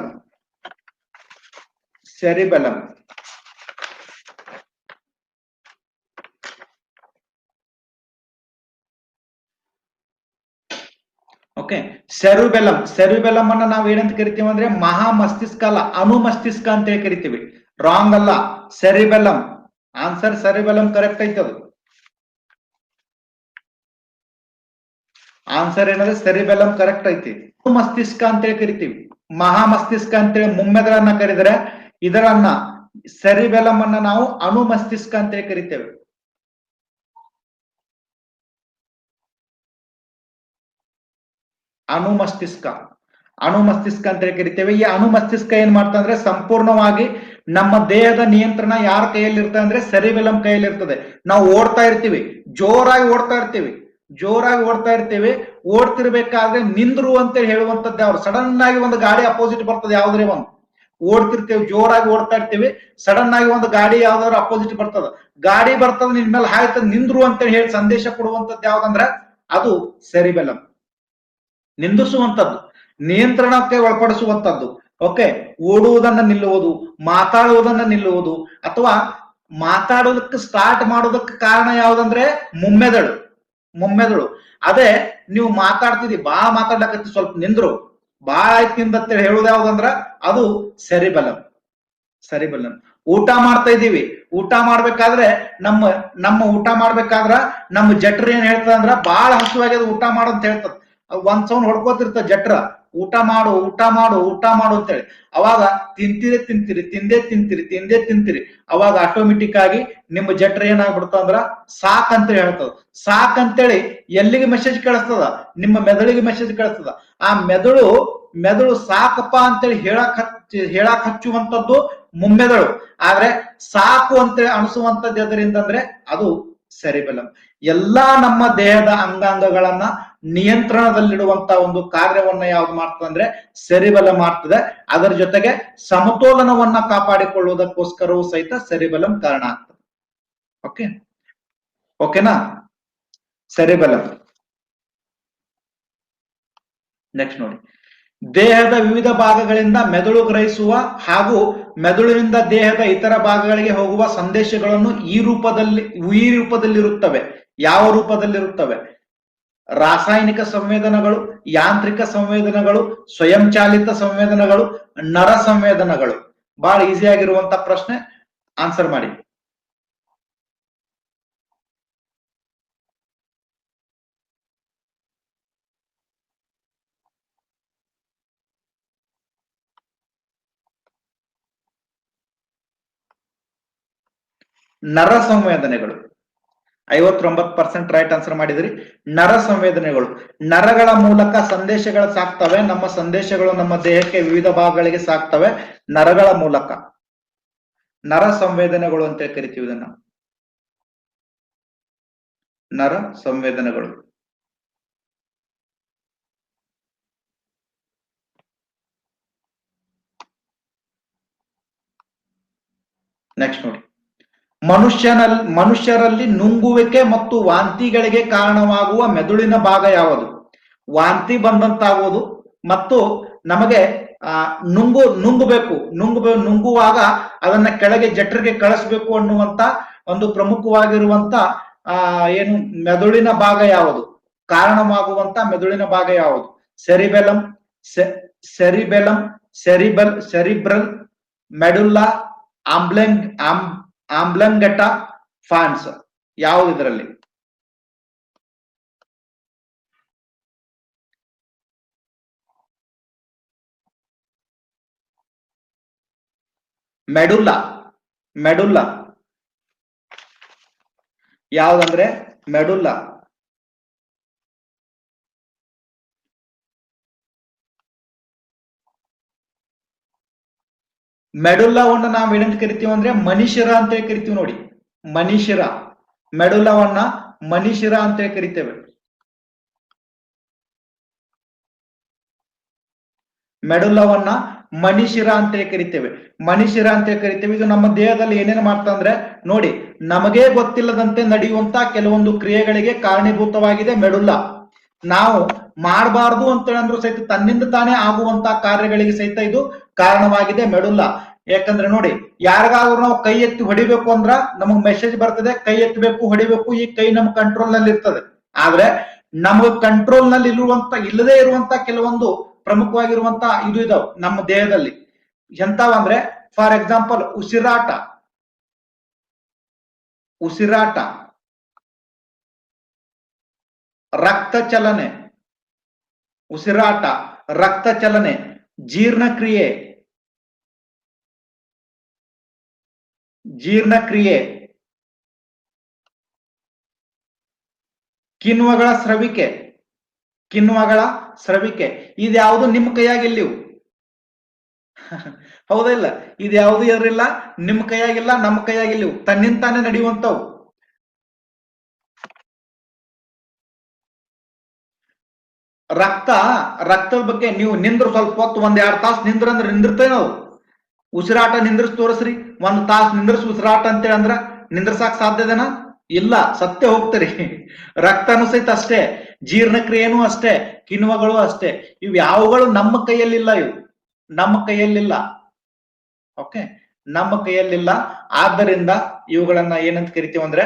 A: ಸೆರಿಬೆಲ್ಲಂ. ಓಕೆ, ಸೆರಿಬೆಲ್ಲಂ. ಸೆರಿಬೆಲ್ಲಂ ಅನ್ನ ನಾವು ಏನಂತ ಕರಿತೀವಿ ಅಂದ್ರೆ ಮಹಾ ಮಸ್ತಿಷ್ಕ ಅಲ್ಲ, ಅಣು ಮಸ್ತಿಷ್ಕ ಅಂತ ಹೇಳಿ ಕರಿತೀವಿ. ರಾಂಗ್ ಅಲ್ಲ, ಸೆರಿಬೆಲ್ಲಂ. ಆನ್ಸರ್ ಸೆರಿಬೆಲ್ಲಂ ಕರೆಕ್ಟ್ ಐತೆ. ಅದು ಆನ್ಸರ್ ಏನಂದ್ರೆ ಸೆರಿಬೆಲ್ಲಂ ಕರೆಕ್ಟ್ ಐತಿ. ಮಸ್ತಿಷ್ಕ ಅಂತೇಳಿ ಕರಿತೀವಿ, ಮಹಾ ಮಸ್ತಿಷ್ಕ ಅಂತೇಳಿ ಮುಮ್ಮೆದಳನ್ನ ಕರೆದರೆ ಇದರನ್ನ ಸೆರಿಬೆಲ್ಲಂ ಅನ್ನ ನಾವು ಅಣು ಮಸ್ತಿಷ್ಕ ಅಂತೇಳಿ ಕರಿತೇವೆ. ಅಣು ಮಸ್ತಿಷ್ಕ ಅಂತೇಳಿ ಕರಿತೇವೆ. ಈ ಅಣು ಮಸ್ತಿಷ್ಕ ಏನ್ ಮಾಡ್ತಂದ್ರೆ ಸಂಪೂರ್ಣವಾಗಿ ನಮ್ಮ ದೇಹದ ನಿಯಂತ್ರಣ ಯಾರ ಕೈಯಲ್ಲಿ ಇರ್ತದೆ ಅಂದ್ರೆ ಸೆರಿಬೆಲ್ಲಂ ಕೈಯಲ್ಲಿ ಇರ್ತದೆ. ನಾವು ಓಡ್ತಾ ಇರ್ತೀವಿ, ಜೋರಾಗಿ ಓಡ್ತಾ ಇರ್ತೀವಿ. ಓಡ್ತಿರ್ಬೇಕಾದ್ರೆ ನಿಂದ್ರು ಅಂತೇಳಿ ಹೇಳುವಂತದ್ದು ಅವ್ರು. ಸಡನ್ ಆಗಿ ಒಂದು ಗಾಡಿ ಅಪೋಸಿಟ್ ಬರ್ತದೆ, ಯಾವ್ದ್ರೆ ಒಂದು ಓಡ್ತಿರ್ತೇವೆ, ಜೋರಾಗಿ ಓಡ್ತಾ ಇರ್ತೀವಿ, ಸಡನ್ ಆಗಿ ಒಂದು ಗಾಡಿ ಯಾವ್ದಾದ್ರು ಅಪೋಸಿಟ್ ಬರ್ತದ, ಗಾಡಿ ಬರ್ತದ, ನಿನ್ ಮೇಲೆ ಹಾಯ್ತದ, ನಿಂದ್ರು ಅಂತೇಳಿ ಹೇಳಿ ಸಂದೇಶ ಕೊಡುವಂತದ್ದು ಯಾವ್ದಂದ್ರೆ ಅದು ಸೆರಿಬೆಲ್ಲಂ. ನಿಂದಿಸುವಂತದ್ದು, ನಿಯಂತ್ರಣಕ್ಕೆ ಒಳಪಡಿಸುವಂತದ್ದು. ಓಕೆ, ಓಡುವುದನ್ನ ನಿಲ್ಲುವುದು, ಮಾತಾಡುವುದನ್ನ ನಿಲ್ಲುವುದು, ಅಥವಾ ಮಾತಾಡೋದಕ್ಕೆ ಸ್ಟಾರ್ಟ್ ಮಾಡೋದಕ್ಕೆ ಕಾರಣ ಯಾವ್ದಂದ್ರೆ ಮುಮ್ಮೆದಳು. ಅದೇ ನೀವು ಮಾತಾಡ್ತಿದಿ, ಬಾಳ ಮಾತಾಡ್ಲಕತ್ತಿ, ಸ್ವಲ್ಪ ನಿಂದ್ರು, ಬಾಳ ಆಯ್ತು ನಿಂದತ್ತೇಳಿ ಹೇಳುದು ಯಾವ್ದಂದ್ರ ಅದು ಸೆರಿಬೆಲ್ಲಂ. ಊಟ ಮಾಡ್ತಾ ಇದೀವಿ, ಊಟ ಮಾಡ್ಬೇಕಾದ್ರೆ ನಮ್ಮ ಊಟ ಮಾಡ್ಬೇಕಾದ್ರ ನಮ್ಮ ಜಠರ ಏನ್ ಹೇಳ್ತದ ಅಂದ್ರ ಬಾಳ ಹಸುವಾಗ್ಯದ, ಊಟ ಮಾಡು ಅಂತ ಹೇಳ್ತದ. ಒಂದ್ ಸೌಂಡ್ ಹೊಡ್ಕೋತಿರ್ತದ ಜಠರ, ಊಟ ಮಾಡು ಅಂತೇಳಿ. ಅವಾಗ ತಿಂದೇ ತಿಂತೀರಿ. ಅವಾಗ ಆಟೋಮೆಟಿಕ್ ಆಗಿ ನಿಮ್ಮ ಜಠರ ಏನಾಗ್ಬಿಡ್ತ ಅಂದ್ರ ಸಾಕ್ ಅಂತೇಳಿ ಹೇಳ್ತದ. ಸಾಕ್ ಅಂತೇಳಿ ಎಲ್ಲಿಗೆ ಮೆಸೇಜ್ ಕಳಿಸ್ತದ? ನಿಮ್ಮ ಮೆದುಳಿಗೆ ಮೆಸೇಜ್ ಕಳಿಸ್ತದ. ಆ ಮೆದುಳು ಸಾಕಪ್ಪ ಅಂತೇಳಿ ಹೇಳಕ್ ಹಚ್ಚುವಂತದ್ದು ಮುಮ್ಮೆದಳು. ಆದ್ರೆ ಸಾಕು ಅಂತೇಳಿ ಅನಿಸುವಂತದ್ದು ಎದರಿಂದ ಅಂದ್ರೆ ಅದು ಸೆರಿಬೆಲ್ಲಂ. ಎಲ್ಲಾ ನಮ್ಮ ದೇಹದ ಅಂಗಾಂಗಗಳನ್ನ ನಿಯಂತ್ರಣದಲ್ಲಿಡುವಂತ ಒಂದು ಕಾರ್ಯವನ್ನ ಯಾವ್ದು ಮಾಡ್ತದೆ ಅಂದ್ರೆ ಸೆರಿಬೆಲ್ಲಂ ಮಾಡ್ತದೆ. ಅದರ ಜೊತೆಗೆ ಸಮತೋಲನವನ್ನ ಕಾಪಾಡಿಕೊಳ್ಳುವುದಕ್ಕೋಸ್ಕರವೂ ಸಹಿತ ಸೆರಿಬೆಲ್ಲಂ ಕಾರಣ ಆಗ್ತದೆ. ಓಕೆ, ಓಕೆನಾ? ಸೆರಿಬೆಲಮ್. ನೆಕ್ಸ್ಟ್ ನೋಡಿ, ದೇಹದ ವಿವಿಧ ಭಾಗಗಳಿಂದ ಮೆದುಳು ಗ್ರಹಿಸುವ ಹಾಗೂ ಮೆದುಳಿನಿಂದ ದೇಹದ ಇತರ ಭಾಗಗಳಿಗೆ ಹೋಗುವ ಸಂದೇಶಗಳನ್ನು ಈ ರೂಪದಲ್ಲಿರುತ್ತವೆ. ಯಾವ ರೂಪದಲ್ಲಿರುತ್ತವೆ? ರಾಸಾಯನಿಕ ಸಂವೇದನೆಗಳು, ಯಾಂತ್ರಿಕ ಸಂವೇದನೆಗಳು, ಸ್ವಯಂಚಾಲಿತ ಸಂವೇದನೆಗಳು, ನರ ಸಂವೇದನೆಗಳು. ಬಹಳ ಈಸಿ ಆಗಿರುವಂತ ಪ್ರಶ್ನೆ, ಆನ್ಸರ್ ಮಾಡಿ. ನರ ಸಂವೇದನೆಗಳು. 59% ರೈಟ್ ಆನ್ಸರ್ ಮಾಡಿದ್ರಿ. ನರ ಸಂವೇದನೆಗಳು, ನರಗಳ ಮೂಲಕ ಸಂದೇಶಗಳು ಸಾಕ್ತವೆ. ನಮ್ಮ ಸಂದೇಶಗಳು ನಮ್ಮ ದೇಹಕ್ಕೆ ವಿವಿಧ ಭಾಗಗಳಿಗೆ ಸಾಕ್ತವೆ ನರಗಳ ಮೂಲಕ. ನರ ಸಂವೇದನೆಗಳು ಅಂತ ಕರಿತೀವಿ ಇದನ್ನ, ನರ ಸಂವೇದನೆಗಳು. ನೆಕ್ಸ್ಟ್ ನೋಡಿ, ಮನುಷ್ಯರಲ್ಲಿ ನುಂಗುವಿಕೆ ಮತ್ತು ವಾಂತಿಗಳಿಗೆ ಕಾರಣವಾಗುವ ಮೆದುಳಿನ ಭಾಗ ಯಾವುದು? ವಾಂತಿ ಬಂದಂತಾಗುವುದು ಮತ್ತು ನಮಗೆ ನುಂಗುವಾಗ ಅದನ್ನ ಕೆಳಗೆ ಜಠರಿಗೆ ಕಳಿಸ್ಬೇಕು ಅನ್ನುವಂತ ಒಂದು ಪ್ರಮುಖವಾಗಿರುವಂತ ಏನು ಮೆದುಳಿನ ಭಾಗ ಯಾವುದು? ಕಾರಣವಾಗುವಂತ ಮೆದುಳಿನ ಭಾಗ ಯಾವುದು? ಸೆರಿಬೆಲಮ್, ಸೆರಿಬ್ರಲ್, ಮೆಡುಲ್ಲಾ, ಆಂಬ್ಲಂಗಟ, ಫಾನ್ಸ್. ಯಾವುದು ಇದರಲ್ಲಿ? Medulla ಯಾವ್ದಂದ್ರೆ medulla. ಮೆಡುಲ್ಲವನ್ನ ನಾವು ಏನಂತ ಕರಿತೀವಿ ಅಂದ್ರೆ ಮಣಿಶಿರ ಅಂತ ಕರಿತೀವಿ ನೋಡಿ. ಮಣಿಶಿರ, ಮೆಡುಲ್ಲವನ್ನ ಮಣಿಶಿರ ಅಂತ ಕರಿತೇವೆ. ಮೆಡುಲ್ಲವನ್ನ ಮಣಿಶಿರ ಅಂತ ಕರಿತೇವೆ. ಮಣಿಶಿರ ಅಂತ ಕರಿತೇವೆ. ಇದು ನಮ್ಮ ದೇಹದಲ್ಲಿ ಏನೇನು ಮಾಡ್ತಾ ಅಂದ್ರೆ ನೋಡಿ, ನಮಗೇ ಗೊತ್ತಿಲ್ಲದಂತೆ ನಡೆಯುವಂತ ಕೆಲವೊಂದು ಕ್ರಿಯೆಗಳಿಗೆ ಕಾರಣೀಭೂತವಾಗಿದೆ ಮೆಡುಲ್ಲ. ನಾವು ಮಾಡಬಾರ್ದು ಅಂತ ಅಂದ್ರೂ ಸಹಿತ ತನ್ನಿಂದ ತಾನೇ ಆಗುವಂತ ಕಾರ್ಯಗಳಿಗೆ ಸಹಿತ ಇದು ಕಾರಣವಾಗಿದೆ ಮೆಡುಲ್ಲ. ಯಾಕಂದ್ರೆ ನೋಡಿ, ಯಾರಿಗಾದ್ರೂ ನಾವು ಕೈ ಎತ್ತಿ ಹೊಡಿಬೇಕು ಅಂದ್ರ ನಮಗ್ ಮೆಸೇಜ್ ಬರ್ತದೆ, ಕೈ ಎತ್ತಬೇಕು, ಹೊಡಿಬೇಕು. ಈ ಕೈ ನಮ್ಮ ಕಂಟ್ರೋಲ್ ನಲ್ಲಿ ಇರ್ತದೆ. ಆದ್ರೆ ನಮಗ್ ಕಂಟ್ರೋಲ್ ನಲ್ಲಿ ಇಲ್ಲದೆ ಇರುವಂತ ಕೆಲವೊಂದು ಪ್ರಮುಖವಾಗಿರುವಂತ ಇದು ಇದಾವ್ ನಮ್ಮ ದೇಹದಲ್ಲಿ. ಎಂತಾವಂದ್ರೆ ಫಾರ್ ಎಕ್ಸಾಂಪಲ್ ಉಸಿರಾಟ, ರಕ್ತ ಚಲನೆ, ಉಸಿರಾಟ, ರಕ್ತ ಚಲನೆ, ಜೀರ್ಣಕ್ರಿಯೆ, ಕಿಣ್ವಗಳ ಸ್ರವಿಕೆ. ಇದ್ಯಾವುದು ನಿಮ್ಮ ಕೈಯಾಗಿಲ್ಲಿವು. ಹೌದಾ ಇಲ್ಲ? ಇದ್ಯಾವುದು ಇರಲಿಲ್ಲ, ನಿಮ್ಮ ಕೈಯಾಗಿಲ್ಲ, ನಮ್ಮ ಕೈಯಾಗಿಲ್ಲಿವು. ತನ್ನಿಂತಾನೆ ನಡೆಯುವಂತವು. ರಕ್ತದ ಬಗ್ಗೆ ನೀವು ನಿಂದ್ರು ಸ್ವಲ್ಪ ಹೊತ್ತು, 1-2 ತಾಸು ನಿಂದ್ರಂದ್ರೆ ನಿಂದಿರ್ತೇವೆ ನಾವು. ಉಸಿರಾಟ ನಿಂದ್ರಿಸಿ ತೋರಿಸ್ರಿ, 1 ತಾಸು ನಿಂದ್ರಿಸಿ ಉಸಿರಾಟ ಅಂತೇಳಿ ಅಂದ್ರ ನಿಂದ್ರಸಾಕ್ ಸಾಧ್ಯದನ? ಇಲ್ಲ, ಸತ್ಯ ಹೋಗ್ತೀರಿ. ರಕ್ತನೂ ಸಹಿತ ಅಷ್ಟೇ, ಜೀರ್ಣಕ್ರಿಯೆನೂ ಅಷ್ಟೇ, ಕಿಣ್ವಗಳು ಅಷ್ಟೇ. ಇವು ಯಾವುಗಳು ನಮ್ಮ ಕೈಯಲ್ಲಿಲ್ಲ, ಇವು ನಮ್ಮ ಕೈಯಲ್ಲಿಲ್ಲ. ಓಕೆ, ನಮ್ಮ ಕೈಯಲ್ಲಿಲ್ಲ. ಆದ್ದರಿಂದ ಇವುಗಳನ್ನ ಏನಂತ ಕರಿತೀವಿ ಅಂದ್ರೆ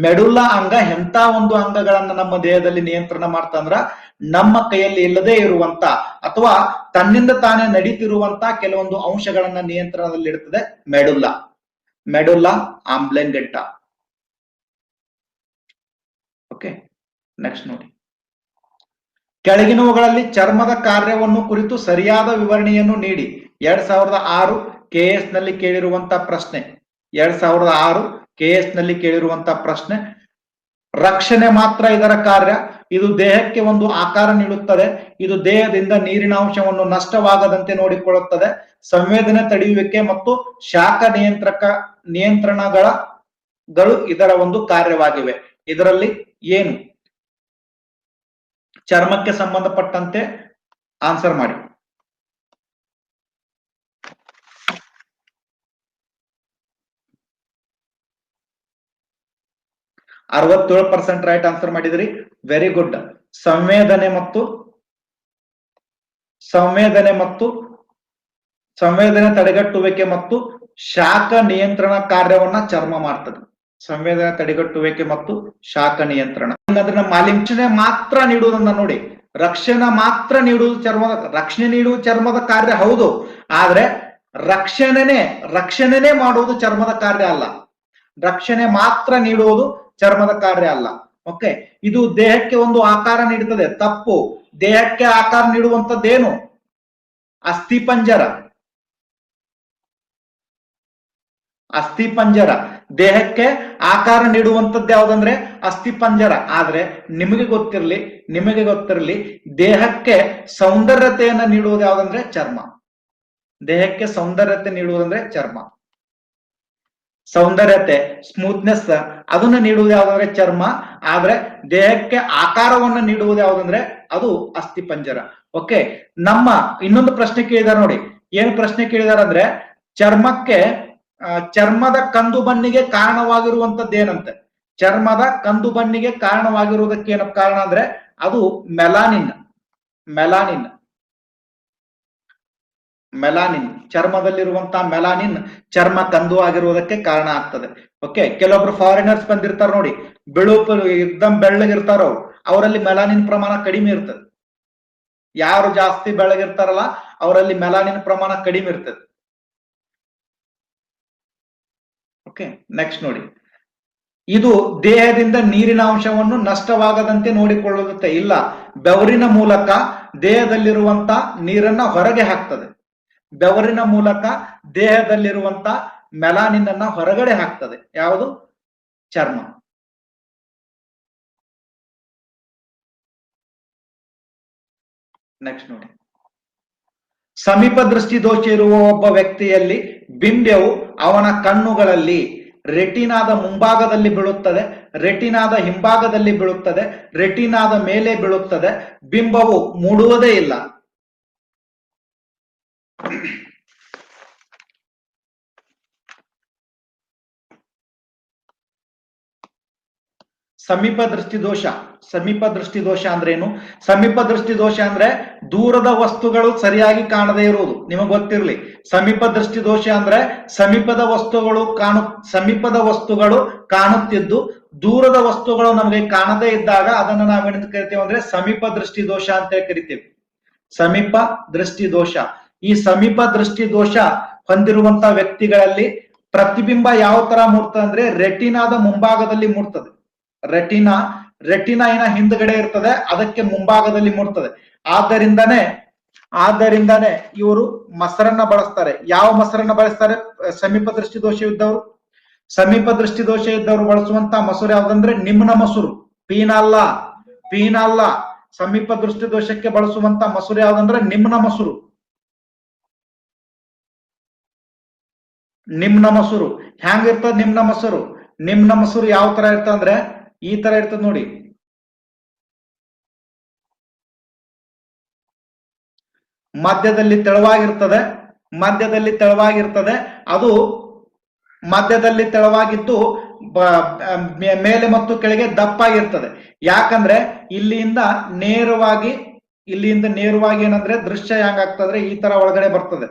A: ಮೆಡುಲ್ಲಾ ಅಂಗ ಎಂತ ಒಂದು ಅಂಗಗಳನ್ನ ನಮ್ಮ ದೇಹದಲ್ಲಿ ನಿಯಂತ್ರಣ ಮಾಡ್ತಂದ್ರ ನಮ್ಮ ಕೈಯಲ್ಲಿ ಇಲ್ಲದೆ ಇರುವಂತ ಅಥವಾ ತನ್ನಿಂದ ತಾನೇ ನಡೀತಿರುವಂತ ಕೆಲವೊಂದು ಅಂಶಗಳನ್ನ ನಿಯಂತ್ರಣದಲ್ಲಿ ಇಡ್ತದೆ ಮೆಡುಲ್ಲಾ ಆಂಬ್ಲೆಂಗೆಟ್ಟ. ಓಕೆ, ನೆಕ್ಸ್ಟ್ ನೋಡಿ, ಕೆಳಗಿನವುಗಳಲ್ಲಿ ಚರ್ಮದ ಕಾರ್ಯವನ್ನು ಕುರಿತು ಸರಿಯಾದ ವಿವರಣೆಯನ್ನು ನೀಡಿ. 2006 KS ನಲ್ಲಿ ಕೇಳಿರುವಂತ ಪ್ರಶ್ನೆ. 2006 KS ನಲ್ಲಿ ಕೇಳಿರುವಂತ ಪ್ರಶ್ನೆ. ರಕ್ಷಣೆ ಮಾತ್ರ ಇದರ ಕಾರ್ಯ. ಇದು ದೇಹಕ್ಕೆ ಒಂದು ಆಕಾರ ನೀಡುತ್ತದೆ. ಇದು ದೇಹದಿಂದ ನೀರಿನ ಅಂಶವನ್ನು ನಷ್ಟವಾಗದಂತೆ ನೋಡಿಕೊಳ್ಳುತ್ತದೆ. ಸಂವೇದನೆ ತಡೆಯುವಿಕೆ ಮತ್ತು ಶಾಖ ನಿಯಂತ್ರಣಗಳು ಇದರ ಒಂದು ಕಾರ್ಯವಾಗಿವೆ. ಇದರಲ್ಲಿ ಏನು? ಚರ್ಮಕ್ಕೆ ಸಂಬಂಧಪಟ್ಟಂತೆ ಆನ್ಸರ್ ಮಾಡಿ. 67% ರೈಟ್ ಆನ್ಸರ್ ಮಾಡಿದ್ರಿ. Very good. ಸಂವೇದನೆ ಮತ್ತು ಸಂವೇದನೆ ತಡೆಗಟ್ಟುವಿಕೆ ಮತ್ತು ಶಾಖ ನಿಯಂತ್ರಣ ಕಾರ್ಯವನ್ನ ಚರ್ಮ ಮಾಡ್ತದೆ. ಸಂವೇದನೆ ತಡೆಗಟ್ಟುವಿಕೆ ಮತ್ತು ಶಾಖ ನಿಯಂತ್ರಣ. ಹಂಗಂದ್ರೆ ನಮ್ಮ ಮಾಲಿನ್ಯ ಮಾತ್ರ ನೀಡುವುದನ್ನ ನೋಡಿ, ರಕ್ಷಣೆ ಮಾತ್ರ ನೀಡುವುದು ರಕ್ಷಣೆ ನೀಡುವುದು ಚರ್ಮದ ಕಾರ್ಯ ಹೌದು, ಆದ್ರೆ ರಕ್ಷಣೆನೇ ಮಾಡುವುದು ಚರ್ಮದ ಕಾರ್ಯ ಅಲ್ಲ. ರಕ್ಷಣೆ ಮಾತ್ರ ನೀಡುವುದು ಚರ್ಮದ ಕಾರ್ಯ ಅಲ್ಲ. ಓಕೆ, ಇದು ದೇಹಕ್ಕೆ ಒಂದು ಆಕಾರ ನೀಡುತ್ತದೆ, ತಪ್ಪು. ದೇಹಕ್ಕೆ ಆಕಾರ ನೀಡುವಂತದ್ದೇನು? ಅಸ್ಥಿಪಂಜರ. ದೇಹಕ್ಕೆ ಆಕಾರ ನೀಡುವಂತದ್ದು ಯಾವ್ದಂದ್ರೆ ಅಸ್ಥಿಪಂಜರ. ಆದ್ರೆ ನಿಮಗೆ ಗೊತ್ತಿರಲಿ ದೇಹಕ್ಕೆ ಸೌಂದರ್ಯತೆಯನ್ನ ನೀಡುವುದು ಯಾವ್ದಂದ್ರೆ ಚರ್ಮ. ದೇಹಕ್ಕೆ ಸೌಂದರ್ಯತೆ ನೀಡುವುದಂದ್ರೆ ಚರ್ಮ. ಸೌಂದರ್ಯತೆ, ಸ್ಮೂತ್ನೆಸ್ ಅದನ್ನ ನೀಡುವುದು ಯಾವ್ದಂದ್ರೆ ಚರ್ಮ. ಆದ್ರೆ ದೇಹಕ್ಕೆ ಆಕಾರವನ್ನು ನೀಡುವುದು ಯಾವ್ದಂದ್ರೆ ಅದು ಅಸ್ಥಿಪಂಜರ. ಓಕೆ, ನಮ್ಮ ಇನ್ನೊಂದು ಪ್ರಶ್ನೆ ಕೇಳಿದಾರೆ ನೋಡಿ. ಏನ್ ಪ್ರಶ್ನೆ ಕೇಳಿದಾರೆ ಅಂದ್ರೆ ಚರ್ಮದ ಕಂದು ಬಣ್ಣಿಗೆ ಕಾರಣವಾಗಿರುವಂತದ್ದು ಏನಂತೆ? ಚರ್ಮದ ಕಂದು ಬಣ್ಣಿಗೆ ಕಾರಣವಾಗಿರುವುದಕ್ಕೆ ಏನಪ್ಪ ಕಾರಣ ಅಂದ್ರೆ ಅದು ಮೆಲಾನಿನ್. ಚರ್ಮದಲ್ಲಿರುವಂತಹ ಮೆಲಾನಿನ್ ಚರ್ಮ ಕಂದು ಆಗಿರುವುದಕ್ಕೆ ಕಾರಣ ಆಗ್ತದೆ. ಓಕೆ, ಕೆಲವೊಬ್ರು ಫಾರಿನರ್ಸ್ ಬಂದಿರ್ತಾರ ನೋಡಿ, ಎಕ್ದಮ್ ಬೆಳ್ಳಗಿರ್ತಾರ, ಅವರಲ್ಲಿ ಮೆಲಾನಿನ್ ಪ್ರಮಾಣ ಕಡಿಮೆ ಇರ್ತದೆ. ಯಾರು ಜಾಸ್ತಿ ಬೆಳ್ಳಗಿರ್ತಾರಲ್ಲ ಅವರಲ್ಲಿ ಮೆಲಾನಿನ್ ಪ್ರಮಾಣ ಕಡಿಮೆ ಇರ್ತದೆ. ಓಕೆ, ನೆಕ್ಸ್ಟ್ ನೋಡಿ. ಇದು ದೇಹದಿಂದ ನೀರಿನ ಅಂಶವನ್ನು ನಷ್ಟವಾಗದಂತೆ ನೋಡಿಕೊಳ್ಳುತ್ತೆ. ಇಲ್ಲ, ಬೆವರಿನ ಮೂಲಕ ದೇಹದಲ್ಲಿರುವಂತ ನೀರನ್ನ ಹೊರಗೆ ಹಾಕ್ತದೆ. ಬೆವರಿನ ಮೂಲಕ ದೇಹದಲ್ಲಿರುವಂತ ಮೆಲಾನಿನ್ ಅನ್ನ ಹೊರಗಡೆ ಹಾಕ್ತದೆ. ಯಾವುದು? ಚರ್ಮ. ನೆಕ್ಸ್ಟ್ ನೋಡಿ. ಸಮೀಪ ದೃಷ್ಟಿ ದೋಷ ಇರುವ ಒಬ್ಬ ವ್ಯಕ್ತಿಯಲ್ಲಿ ಬಿಂಬವು ಅವನ ಕಣ್ಣುಗಳಲ್ಲಿ ರೆಟಿನಾದ ಮುಂಭಾಗದಲ್ಲಿ ಬೀಳುತ್ತದೆ, ರೆಟಿನಾದ ಹಿಂಭಾಗದಲ್ಲಿ ಬೀಳುತ್ತದೆ, ರೆಟಿನಾದ ಮೇಲೆ ಬೀಳುತ್ತದೆ. ಬಿಂಬವು ಮೂಡುವುದೇ ಇಲ್ಲ. ಸಮೀಪ ದೃಷ್ಟಿ ದೋಷ ಅಂದ್ರೆ ಏನು? ಸಮೀಪ ದೃಷ್ಟಿ ದೋಷ ಅಂದ್ರೆ ದೂರದ ವಸ್ತುಗಳು ಸರಿಯಾಗಿ ಕಾಣದೇ ಇರುವುದು. ನಿಮಗೆ ಗೊತ್ತಿರಲಿ, ಸಮೀಪ ದೃಷ್ಟಿ ದೋಷ ಅಂದ್ರೆ ಸಮೀಪದ ವಸ್ತುಗಳು ಕಾಣುತ್ತಿದ್ದು ದೂರದ ವಸ್ತುಗಳು ನಮಗೆ ಕಾಣದೇ ಇದ್ದಾಗ ಅದನ್ನು ನಾವೇನಂತ ಕರಿತೇವೆ ಅಂದ್ರೆ ಸಮೀಪ ದೃಷ್ಟಿ ದೋಷ ಅಂತ ಕರಿತೇವೆ. ಸಮೀಪ ದೃಷ್ಟಿ ದೋಷ. ಈ ಸಮೀಪ ದೃಷ್ಟಿ ದೋಷ ಹೊಂದಿರುವಂತ ವ್ಯಕ್ತಿಗಳಲ್ಲಿ ಪ್ರತಿಬಿಂಬ ಯಾವ ತರ ಮೂಡ್ತದೆ ಅಂದ್ರೆ ರೆಟಿನಾದ ಮುಂಭಾಗದಲ್ಲಿ ಮೂಡ್ತದೆ. ರೆಟಿನಾ ಏನ ಹಿಂದ್ಗಡೆ ಇರ್ತದೆ, ಅದಕ್ಕೆ ಮುಂಭಾಗದಲ್ಲಿ ಮೂಡ್ತದೆ. ಆದ್ದರಿಂದಾನೆ ಇವರು ಮೊಸರನ್ನ ಬಳಸ್ತಾರೆ. ಯಾವ ಮೊಸರನ್ನ ಬಳಸ್ತಾರೆ? ಸಮೀಪ ದೃಷ್ಟಿ ದೋಷ ಇದ್ದವರು ಬಳಸುವಂತ ಮೊಸರು ಯಾವ್ದಂದ್ರೆ ನಿಮ್ನ ಮೊಸರು, ಪೀನ ಅಲ್ಲ. ಸಮೀಪ ದೃಷ್ಟಿ ದೋಷಕ್ಕೆ ಬಳಸುವಂತ ಮೊಸರು ಯಾವ್ದಂದ್ರೆ ನಿಮ್ನ ಮೊಸರು. ಹ್ಯಾಂಗಿರ್ತದ ನಿಮ್ನ ಮೊಸರು ಯಾವ ತರ ಇರ್ತದ ಅಂದ್ರೆ ಈ ತರ ಇರ್ತದ ನೋಡಿ. ಮಧ್ಯದಲ್ಲಿ ತೆಳುವಾಗಿರ್ತದೆ. ಅದು ಮಧ್ಯದಲ್ಲಿ ತೆಳುವಾಗಿದ್ದು ಮೇಲೆ ಮತ್ತು ಕೆಳಗೆ ದಪ್ಪಾಗಿರ್ತದೆ. ಯಾಕಂದ್ರೆ ಇಲ್ಲಿಂದ ನೇರವಾಗಿ ಏನಂದ್ರೆ ದೃಶ್ಯ ಹೆಂಗಾಗ್ತದ್ರೆ ಈ ತರ ಒಳಗಡೆ ಬರ್ತದೆ.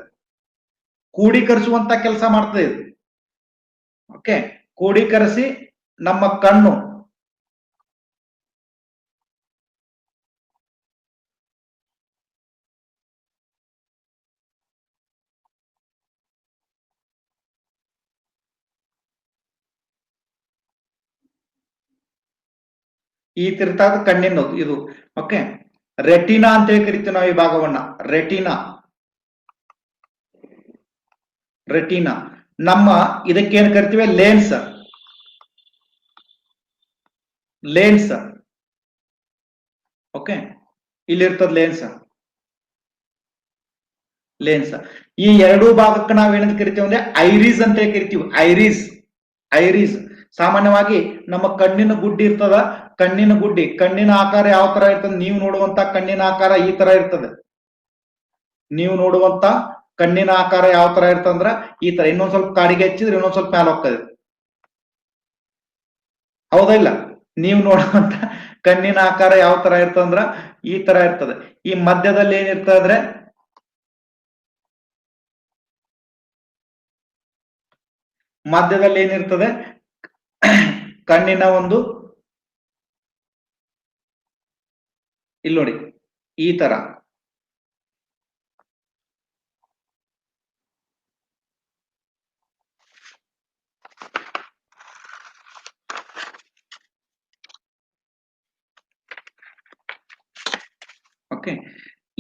A: ಕೂಡೀಕರಿಸುವಂತ ಕೆಲಸ ಮಾಡ್ತದೆ ಇದು. ಓಕೆ, ಕೂಡೀಕರಿಸಿ ನಮ್ಮ ಕಣ್ಣು ಈ ತಿರ್ತಾದ ಕಣ್ಣಿನ ಇದು. ಓಕೆ, ರೆಟಿನಾ ಅಂತ ಹೇಳಿ ಕರಿತೀವಿ ನಾವು ಈ ಭಾಗವನ್ನ. ರೆಟಿನಾ ನಮ್ಮ ಇದಕ್ಕೇನು ಕರಿತೀವಿ? ಲೇನ್ಸ್. ಓಕೆ, ಇಲ್ಲಿರ್ತದ ಲೇನ್ಸ್. ಈ ಎರಡೂ ಭಾಗಕ್ಕೆ ನಾವೇನಂತ ಕರಿತೀವಿ ಅಂದ್ರೆ ಐರಿಸ್ ಅಂತ ಕರಿತೀವಿ. ಐರಿಸ್ ಸಾಮಾನ್ಯವಾಗಿ ನಮ್ಮ ಕಣ್ಣಿನ ಗುಡ್ಡಿ ಇರ್ತದ. ಕಣ್ಣಿನ ಆಕಾರ ಯಾವ ತರ ಇರ್ತದೆ? ನೀವು ನೋಡುವಂತ ಕಣ್ಣಿನ ಆಕಾರ ಈ ತರ ಇರ್ತದೆ. ಕಣ್ಣಿನ ಆಕಾರ ಯಾವ ತರ ಇರ್ತಂದ್ರ ಈ ತರ. ಇನ್ನೊಂದ್ ಸ್ವಲ್ಪ ಕಾಡಿಗೆ ಹಚ್ಚಿದ್ರೆ ಇನ್ನೊಂದ್ ಸ್ವಲ್ಪ ಮ್ಯಾಲ ಹೋಗ್ತದೆ. ಹೌದಾ ಇಲ್ಲ? ನೀವು ನೋಡುವಂತ ಕಣ್ಣಿನ ಆಕಾರ ಯಾವ ತರ ಇರ್ತದಂದ್ರ ಈ ತರ ಇರ್ತದೆ. ಈ ಮಧ್ಯದಲ್ಲಿ ಏನಿರ್ತದ್ರೆ ಮಧ್ಯದಲ್ಲಿ ಏನಿರ್ತದೆ ಕಣ್ಣಿನ ಒಂದು ಇಲ್ಲಿ ನೋಡಿ ಈ ತರ ಓಕೆ.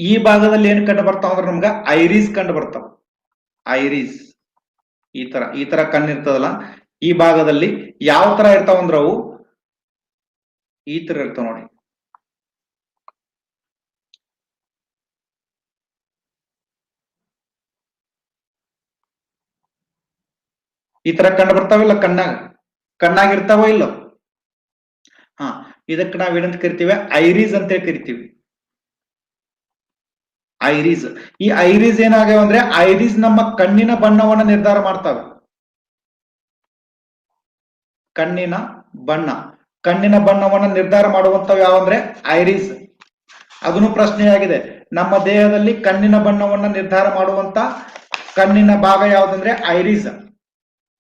A: ಈ ಭಾಗದಲ್ಲಿ ಏನ್ ಕಂಡು ಬರ್ತಾವ ಅಂದ್ರೆ ನಮ್ಗ ಐರಿಸ್ ಕಂಡು ಬರ್ತಾವ. ಐರಿಸ್ ಈ ತರ ಕಣ್ಣಿರ್ತದಲ್ಲ, ಈ ಭಾಗದಲ್ಲಿ ಯಾವ ತರ ಇರ್ತಾವ ಅಂದ್ರ ಅವು ಈ ತರ ಇರ್ತಾವ ನೋಡಿ. ಈ ತರ ಕಂಡು ಬರ್ತಾವಿಲ್ಲ ಕಣ್ಣಾಗ ಇರ್ತಾವ ಇಲ್ಲ. ಹಾ, ಇದಕ್ಕೆ ನಾವ್ ಏನಂತ ಕರಿತೀವಿ, ಐರಿಸ್ ಅಂತ ಕರಿತೀವಿ. ಐರಿಸ್. ಈ ಐರಿಸ್ ಏನಾಗ್ಯಾವ ಅಂದ್ರೆ ಐರಿಸ್ ನಮ್ಮ ಕಣ್ಣಿನ ಬಣ್ಣವನ್ನ ನಿರ್ಧಾರ ಮಾಡ್ತಾವೆ. ಕಣ್ಣಿನ ಬಣ್ಣವನ್ನ ನಿರ್ಧಾರ ಮಾಡುವಂತವು ಯಾವಂದ್ರೆ ಐರಿಸ್. ಅದನ್ನು ಪ್ರಶ್ನೆಯಾಗಿದೆ, ನಮ್ಮ ದೇಹದಲ್ಲಿ ಕಣ್ಣಿನ ಬಣ್ಣವನ್ನ ನಿರ್ಧಾರ ಮಾಡುವಂತ ಕಣ್ಣಿನ ಭಾಗ ಯಾವ್ದಂದ್ರೆ ಐರಿಸ್.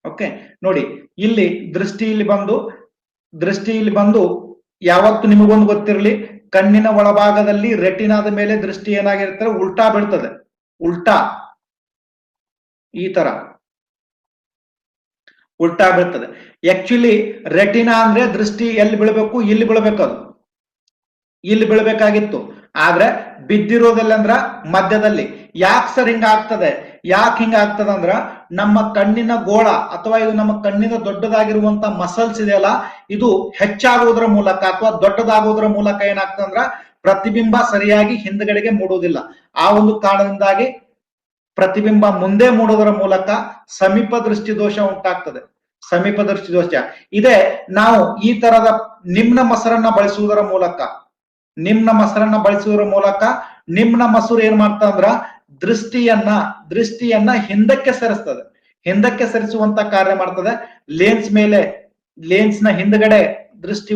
A: ಓಕೆ ನೋಡಿ, ಇಲ್ಲಿ ದೃಷ್ಟಿ ಬಂದು ಯಾವತ್ತು ನಿಮಗೊಂದು ಗೊತ್ತಿರಲಿ, ಕಣ್ಣಿನ ಒಳಭಾಗದಲ್ಲಿ ರೆಟಿನಾದ ಮೇಲೆ ದೃಷ್ಟಿ ಏನಾಗಿರ್ತಾರೆ, ಉಲ್ಟಾ ಬೀಳ್ತದೆ. ಈ ತರ ಉಲ್ಟಾ ಬೀಳ್ತದೆ. ಆಕ್ಚುಲಿ ರೆಟಿನಾ ಅಂದ್ರೆ ದೃಷ್ಟಿ ಎಲ್ಲಿ ಬೀಳ್ಬೇಕು, ಇಲ್ಲಿ ಬೀಳ್ಬೇಕು, ಅದು ಇಲ್ಲಿ ಬೀಳ್ಬೇಕಾಗಿತ್ತು. ಆದ್ರೆ ಬಿದ್ದಿರೋದಿಲ್ಲ ಅಂದ್ರ ಮಧ್ಯದಲ್ಲಿ. ಯಾಕೆ ಸರ್ ಹಿಂಗ ಆಗ್ತದೆ? ಅಂದ್ರ ನಮ್ಮ ಕಣ್ಣಿನ ಗೋಳ ಅಥವಾ ಇದು ನಮ್ಮ ಕಣ್ಣಿನ ದೊಡ್ಡದಾಗಿರುವಂತ ಮಸಲ್ಸ್ ಇದೆಯಲ್ಲ, ಇದು ಹೆಚ್ಚಾಗುವುದರ ಮೂಲಕ ಅಥವಾ ದೊಡ್ಡದಾಗುವುದರ ಮೂಲಕ ಏನಾಗ್ತದೆ ಅಂದ್ರ ಪ್ರತಿಬಿಂಬ ಸರಿಯಾಗಿ ಹಿಂದ್ಗಡೆಗೆ ಮೂಡುವುದಿಲ್ಲ. ಆ ಒಂದು ಕಾರಣದಿಂದಾಗಿ ಪ್ರತಿಬಿಂಬ ಮುಂದೆ ಮೂಡುವುದರ ಮೂಲಕ ಸಮೀಪ ದೃಷ್ಟಿ ದೋಷ ಉಂಟಾಗ್ತದೆ. ಸಮೀಪ ದೃಷ್ಟಿ ದೋಷ ಇದೆ. ನಾವು ಈ ತರದ ನಿಮ್ನ ಮೊಸರನ್ನ ಬಳಸುವುದರ ಮೂಲಕ ನಿಮ್ನ ಮೊಸರು ಏನ್ ಮಾಡ್ತಾ ಅಂದ್ರ ದೃಷ್ಟಿಯನ್ನ ಹಿಂದಕ್ಕೆ ಸರಿಸ್ತದೆ. ಹಿಂದಕ್ಕೆ ಸರಿಸುವಂತ ಕಾರ್ಯ ಮಾಡ್ತದೆ. ಲೇನ್ಸ್ ನ ಹಿಂದ್ಗಡೆ ದೃಷ್ಟಿ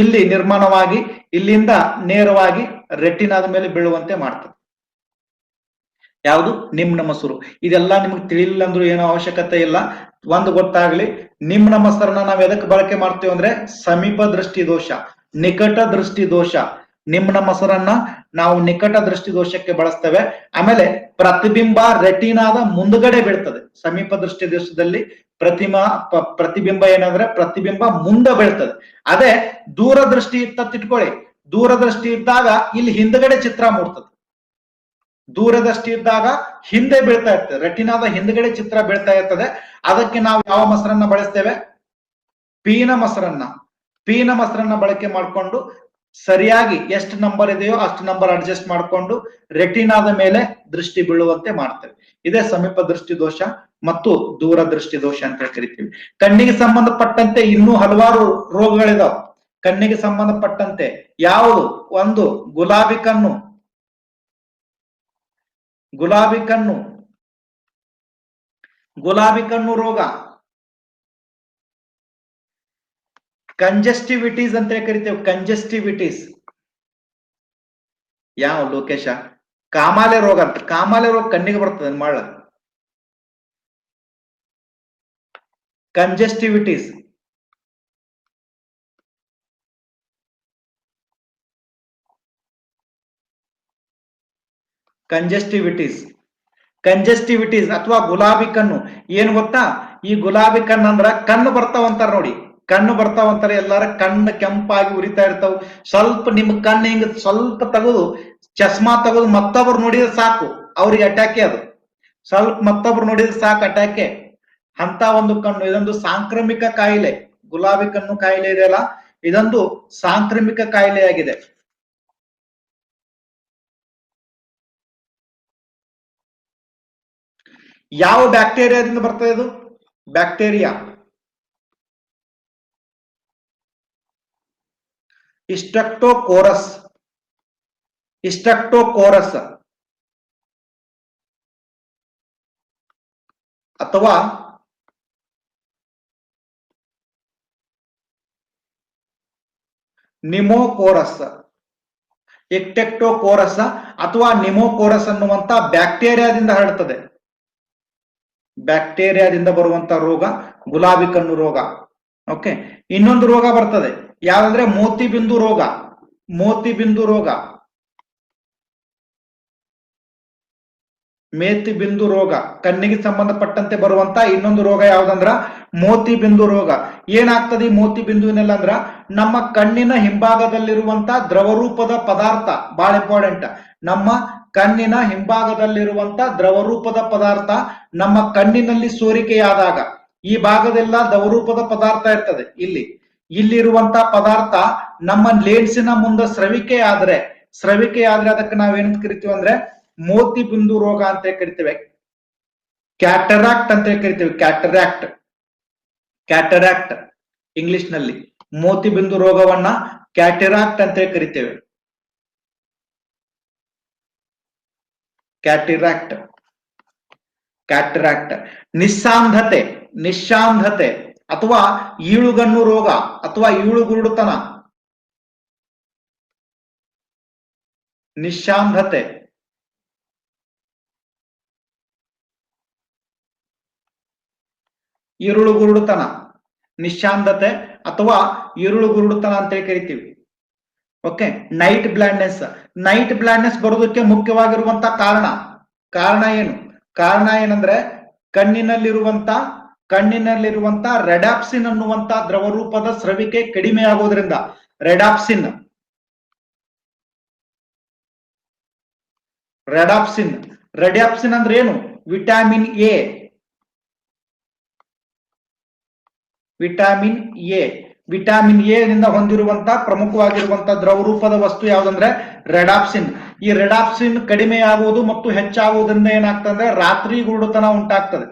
A: ಇಲ್ಲಿ ನಿರ್ಮಾಣವಾಗಿ ಇಲ್ಲಿಂದ ನೇರವಾಗಿ ರೆಟಿನಾದ ಮೇಲೆ ಬೀಳುವಂತೆ ಮಾಡ್ತದೆ. ಯಾವುದು? ನಿಮ್ನ ಮೊಸರು. ಇದೆಲ್ಲ ನಿಮ್ಗೆ ತಿಳಿಲಿಲ್ಲ ಅಂದ್ರೂ ಏನೋ ಅವಶ್ಯಕತೆ ಇಲ್ಲ. ಒಂದು ಗೊತ್ತಾಗ್ಲಿ, ನಿಮ್ನ ಮೊಸರನ್ನ ನಾವ್ ಎದಕ್ಕೆ ಬಳಕೆ ಮಾಡ್ತೀವಿ ಅಂದ್ರೆ ಸಮೀಪ ದೃಷ್ಟಿ ದೋಷ, ನಿಕಟ ದೃಷ್ಟಿ ದೋಷ. ನಿಮ್ನ ಮೊಸರನ್ನ ನಾವು ನಿಕಟ ದೃಷ್ಟಿ ದೋಷಕ್ಕೆ ಬಳಸ್ತೇವೆ. ಆಮೇಲೆ ಪ್ರತಿಬಿಂಬ ರೆಟಿನಾದ ಮುಂದ್ಗಡೆ ಬೀಳ್ತದೆ. ಸಮೀಪ ದೃಷ್ಟಿ ದೋಷದಲ್ಲಿ ಪ್ರತಿಬಿಂಬ ಏನಂದ್ರೆ ಪ್ರತಿಬಿಂಬ ಮುಂದೆ ಬೀಳ್ತದೆ. ಅದೇ ದೂರದೃಷ್ಟಿ ಇಟ್ಕೊಳ್ಳಿ, ದೂರದೃಷ್ಟಿ ಇದ್ದಾಗ ಇಲ್ಲಿ ಹಿಂದ್ಗಡೆ ಚಿತ್ರ ಮೂಡ್ತದೆ. ದೂರದೃಷ್ಟಿ ಇದ್ದಾಗ ಹಿಂದೆ ಬೀಳ್ತಾ ಇರ್ತದೆ, ರೆಟಿನಾದ ಹಿಂದ್ಗಡೆ ಚಿತ್ರ ಬೀಳ್ತಾ ಇರ್ತದೆ. ಅದಕ್ಕೆ ನಾವು ಯಾವ ಮೊಸರನ್ನ ಬಳಸ್ತೇವೆ? ಪೀನ ಮೊಸರನ್ನ ಬಳಕೆ ಮಾಡಿಕೊಂಡು ಸರಿಯಾಗಿ ಎಷ್ಟು ನಂಬರ್ ಇದೆಯೋ ಅಷ್ಟು ನಂಬರ್ ಅಡ್ಜಸ್ಟ್ ಮಾಡಿಕೊಂಡು ರೆಟಿನಾದ ಮೇಲೆ ದೃಷ್ಟಿ ಬೀಳುವಂತೆ ಮಾಡ್ತೇವೆ. ಇದೇ ಸಮೀಪ ದೃಷ್ಟಿ ದೋಷ ಮತ್ತು ದೂರದೃಷ್ಟಿ ದೋಷ ಅಂತ ಕರಿತೀವಿ. ಕಣ್ಣಿಗೆ ಸಂಬಂಧಪಟ್ಟಂತೆ ಇನ್ನೂ ಹಲವಾರು ರೋಗಗಳಿದಾವೆ. ಕಣ್ಣಿಗೆ ಸಂಬಂಧಪಟ್ಟಂತೆ ಯಾವುದು? ಒಂದು ಗುಲಾಬಿ ಕಣ್ಣು ರೋಗ, ಕಂಜೆಸ್ಟಿವಿಟೀಸ್ ಅಂತ ಕರಿತೇವೆ. ಕಂಜೆಸ್ಟಿವಿಟೀಸ್ ಯಾವ ಲೋಕೇಶ? ಕಾಮಾಲೆ ರೋಗ ಅಂತ. ಕಾಮಾಲೆ ರೋಗ ಕಣ್ಣಿಗೆ ಬರ್ತದೆ ಮಾಡ. ಕಂಜೆಸ್ಟಿವಿಟೀಸ್ ಅಥವಾ ಗುಲಾಬಿ ಕಣ್ಣು. ಏನ್ ಗೊತ್ತಾ? ಈ ಗುಲಾಬಿ ಕಣ್ಣು ಅಂದ್ರ ಕಣ್ಣು ಬರ್ತಾವಂತಾರ ನೋಡಿ, ಎಲ್ಲಾರ ಕಣ್ಣು ಕೆಂಪಾಗಿ ಉರಿತಾ ಇರ್ತಾವ. ಸ್ವಲ್ಪ ನಿಮ್ ಕಣ್ಣು ಹಿಂಗ ಸ್ವಲ್ಪ ತೆಗೆದು ಚಸ್ಮಾ ತೆಗೆದು ಮತ್ತೊಬ್ರು ನೋಡಿದ್ರೆ ಸಾಕು, ಅವ್ರಿಗೆ ಅಟ್ಯಾಕೆ. ಅದು ಸ್ವಲ್ಪ ಮತ್ತೊಬ್ರು ನೋಡಿದ್ರೆ ಸಾಕು ಅಟ್ಯಾಕೆ. ಅಂತ ಒಂದು ಕಣ್ಣು. ಇದೊಂದು ಸಾಂಕ್ರಾಮಿಕ ಕಾಯಿಲೆ. ಗುಲಾಬಿ ಕಣ್ಣು ಕಾಯಿಲೆ ಇದೆಯಲ್ಲ, ಇದೊಂದು ಸಾಂಕ್ರಾಮಿಕ ಕಾಯಿಲೆಯಾಗಿದೆ. ಯಾವ ಬ್ಯಾಕ್ಟೀರಿಯಾದಿಂದ ಬರ್ತದೆ ಇದು? ಬ್ಯಾಕ್ಟೀರಿಯಾ ಸ್ಟ್ರೆಪ್ಟೋಕೋರಸ್ ಅಥವಾ ನಿಮೋಕೋರಸ್, ಇಕ್ಟೆಕ್ಟೋಕೋರಸ್ ಅಥವಾ ನಿಮೋಕೋರಸ್ ಅನ್ನುವಂತ ಬ್ಯಾಕ್ಟೀರಿಯಾದಿಂದ ಹರಡ್ತದೆ. ಬ್ಯಾಕ್ಟೀರಿಯಾದಿಂದ ಬರುವಂತ ರೋಗ ಗುಲಾಬಿ ಕಣ್ಣು ರೋಗ. ಓಕೆ, ಇನ್ನೊಂದು ರೋಗ ಬರ್ತದೆ ಯಾವಂದ್ರೆ ಮೋತಿಬಿಂದು ರೋಗ. ಮೋತಿಬಿಂದು ರೋಗ, ಮೇತಿಬಿಂದು ರೋಗ, ಕಣ್ಣಿಗೆ ಸಂಬಂಧಪಟ್ಟಂತೆ ಬರುವಂತ ಇನ್ನೊಂದು ರೋಗ ಯಾವ್ದಂದ್ರ ಮೋತಿಬಿಂದು ರೋಗ. ಏನಾಗ್ತದೆ ಈ ಮೋತಿಬಿಂದುವಿನೆಲ್ಲ ಅಂದ್ರ ನಮ್ಮ ಕಣ್ಣಿನ ಹಿಂಭಾಗದಲ್ಲಿರುವಂತ ದ್ರವರೂಪದ ಪದಾರ್ಥ ಬಹಳ ಇಂಪಾರ್ಟೆಂಟ್. ನಮ್ಮ ಕಣ್ಣಿನ ಹಿಂಭಾಗದಲ್ಲಿರುವಂತ ದ್ರವರೂಪದ ಪದಾರ್ಥ ನಮ್ಮ ಕಣ್ಣಿನಲ್ಲಿ ಸೋರಿಕೆಯಾದಾಗ, ಈ ಭಾಗದೆಲ್ಲ ದ್ರವರೂಪದ ಪದಾರ್ಥ ಇರ್ತದೆ. ಇಲ್ಲಿರುವಂತ ಪದಾರ್ಥ ನಮ್ಮ ಲೇನ್ಸಿನ ಮುಂದೆ ಸ್ರವಿಕೆ ಆದ್ರೆ ಅದಕ್ಕೆ ನಾವೇನಂತ ಕರಿತೀವಿ ಅಂದ್ರೆ ಮೋತಿಬಿಂದು ರೋಗ ಅಂತ ಕರಿತೇವೆ. ಕ್ಯಾಟರಾಕ್ಟ್ ಅಂತ ಕರಿತೇವೆ. ಕ್ಯಾಟರಾಕ್ಟ್ ಇಂಗ್ಲಿಷ್ ನಲ್ಲಿ ಮೋತಿಬಿಂದು ರೋಗವನ್ನ ಕ್ಯಾಟರಾಕ್ಟ್ ಅಂತ ಕರಿತೇವೆ. ಕ್ಯಾಟರಾಕ್ಟ್. ನಿಶಾಂಧತೆ ಅಥವಾ ಈಳುಗಣ್ಣು ರೋಗ ಅಥವಾ ಈಳುಗುರುಡುತನ. ನಿಶಾಂಧತೆ, ಈರುಳುಗುರುಡುತನ, ನಿಶಾಂಧತೆ ಅಥವಾ ಈರುಳುಗುರುಡುತನ ಅಂತ ಕರಿತೀವಿ. ಓಕೆ, ನೈಟ್ ಬ್ಲೈಂಡ್ನೆಸ್ ಬರೋದಕ್ಕೆ ಮುಖ್ಯವಾಗಿರುವಂತ ಕಾರಣ ಏನಂದ್ರೆ ಕಣ್ಣಿನಲ್ಲಿರುವಂತ ರೆಡಾಪ್ಸಿನ್ ಅನ್ನುವಂತ ದ್ರವರೂಪದ ಸ್ರವಿಕೆ ಕಡಿಮೆ ಆಗೋದ್ರಿಂದ. ರೆಡಾಪ್ಸಿನ್ ಅಂದ್ರೆ ಏನು? ವಿಟಾಮಿನ್ ಎ ನಿಂದ ಹೊಂದಿರುವಂತ ಪ್ರಮುಖವಾಗಿರುವಂತ ದ್ರವರೂಪದ ವಸ್ತು ಯಾವ್ದಂದ್ರೆ ರೆಡಾಪ್ಸಿನ್. ಈ ರೆಡಾಪ್ಸಿನ್ ಕಡಿಮೆ ಆಗುವುದು ಮತ್ತು ಹೆಚ್ಚಾಗುವುದರಿಂದ ಏನಾಗ್ತದೆ ಅಂದ್ರೆ ರಾತ್ರಿ ಗುರುಡುತನ ಉಂಟಾಗ್ತದೆ.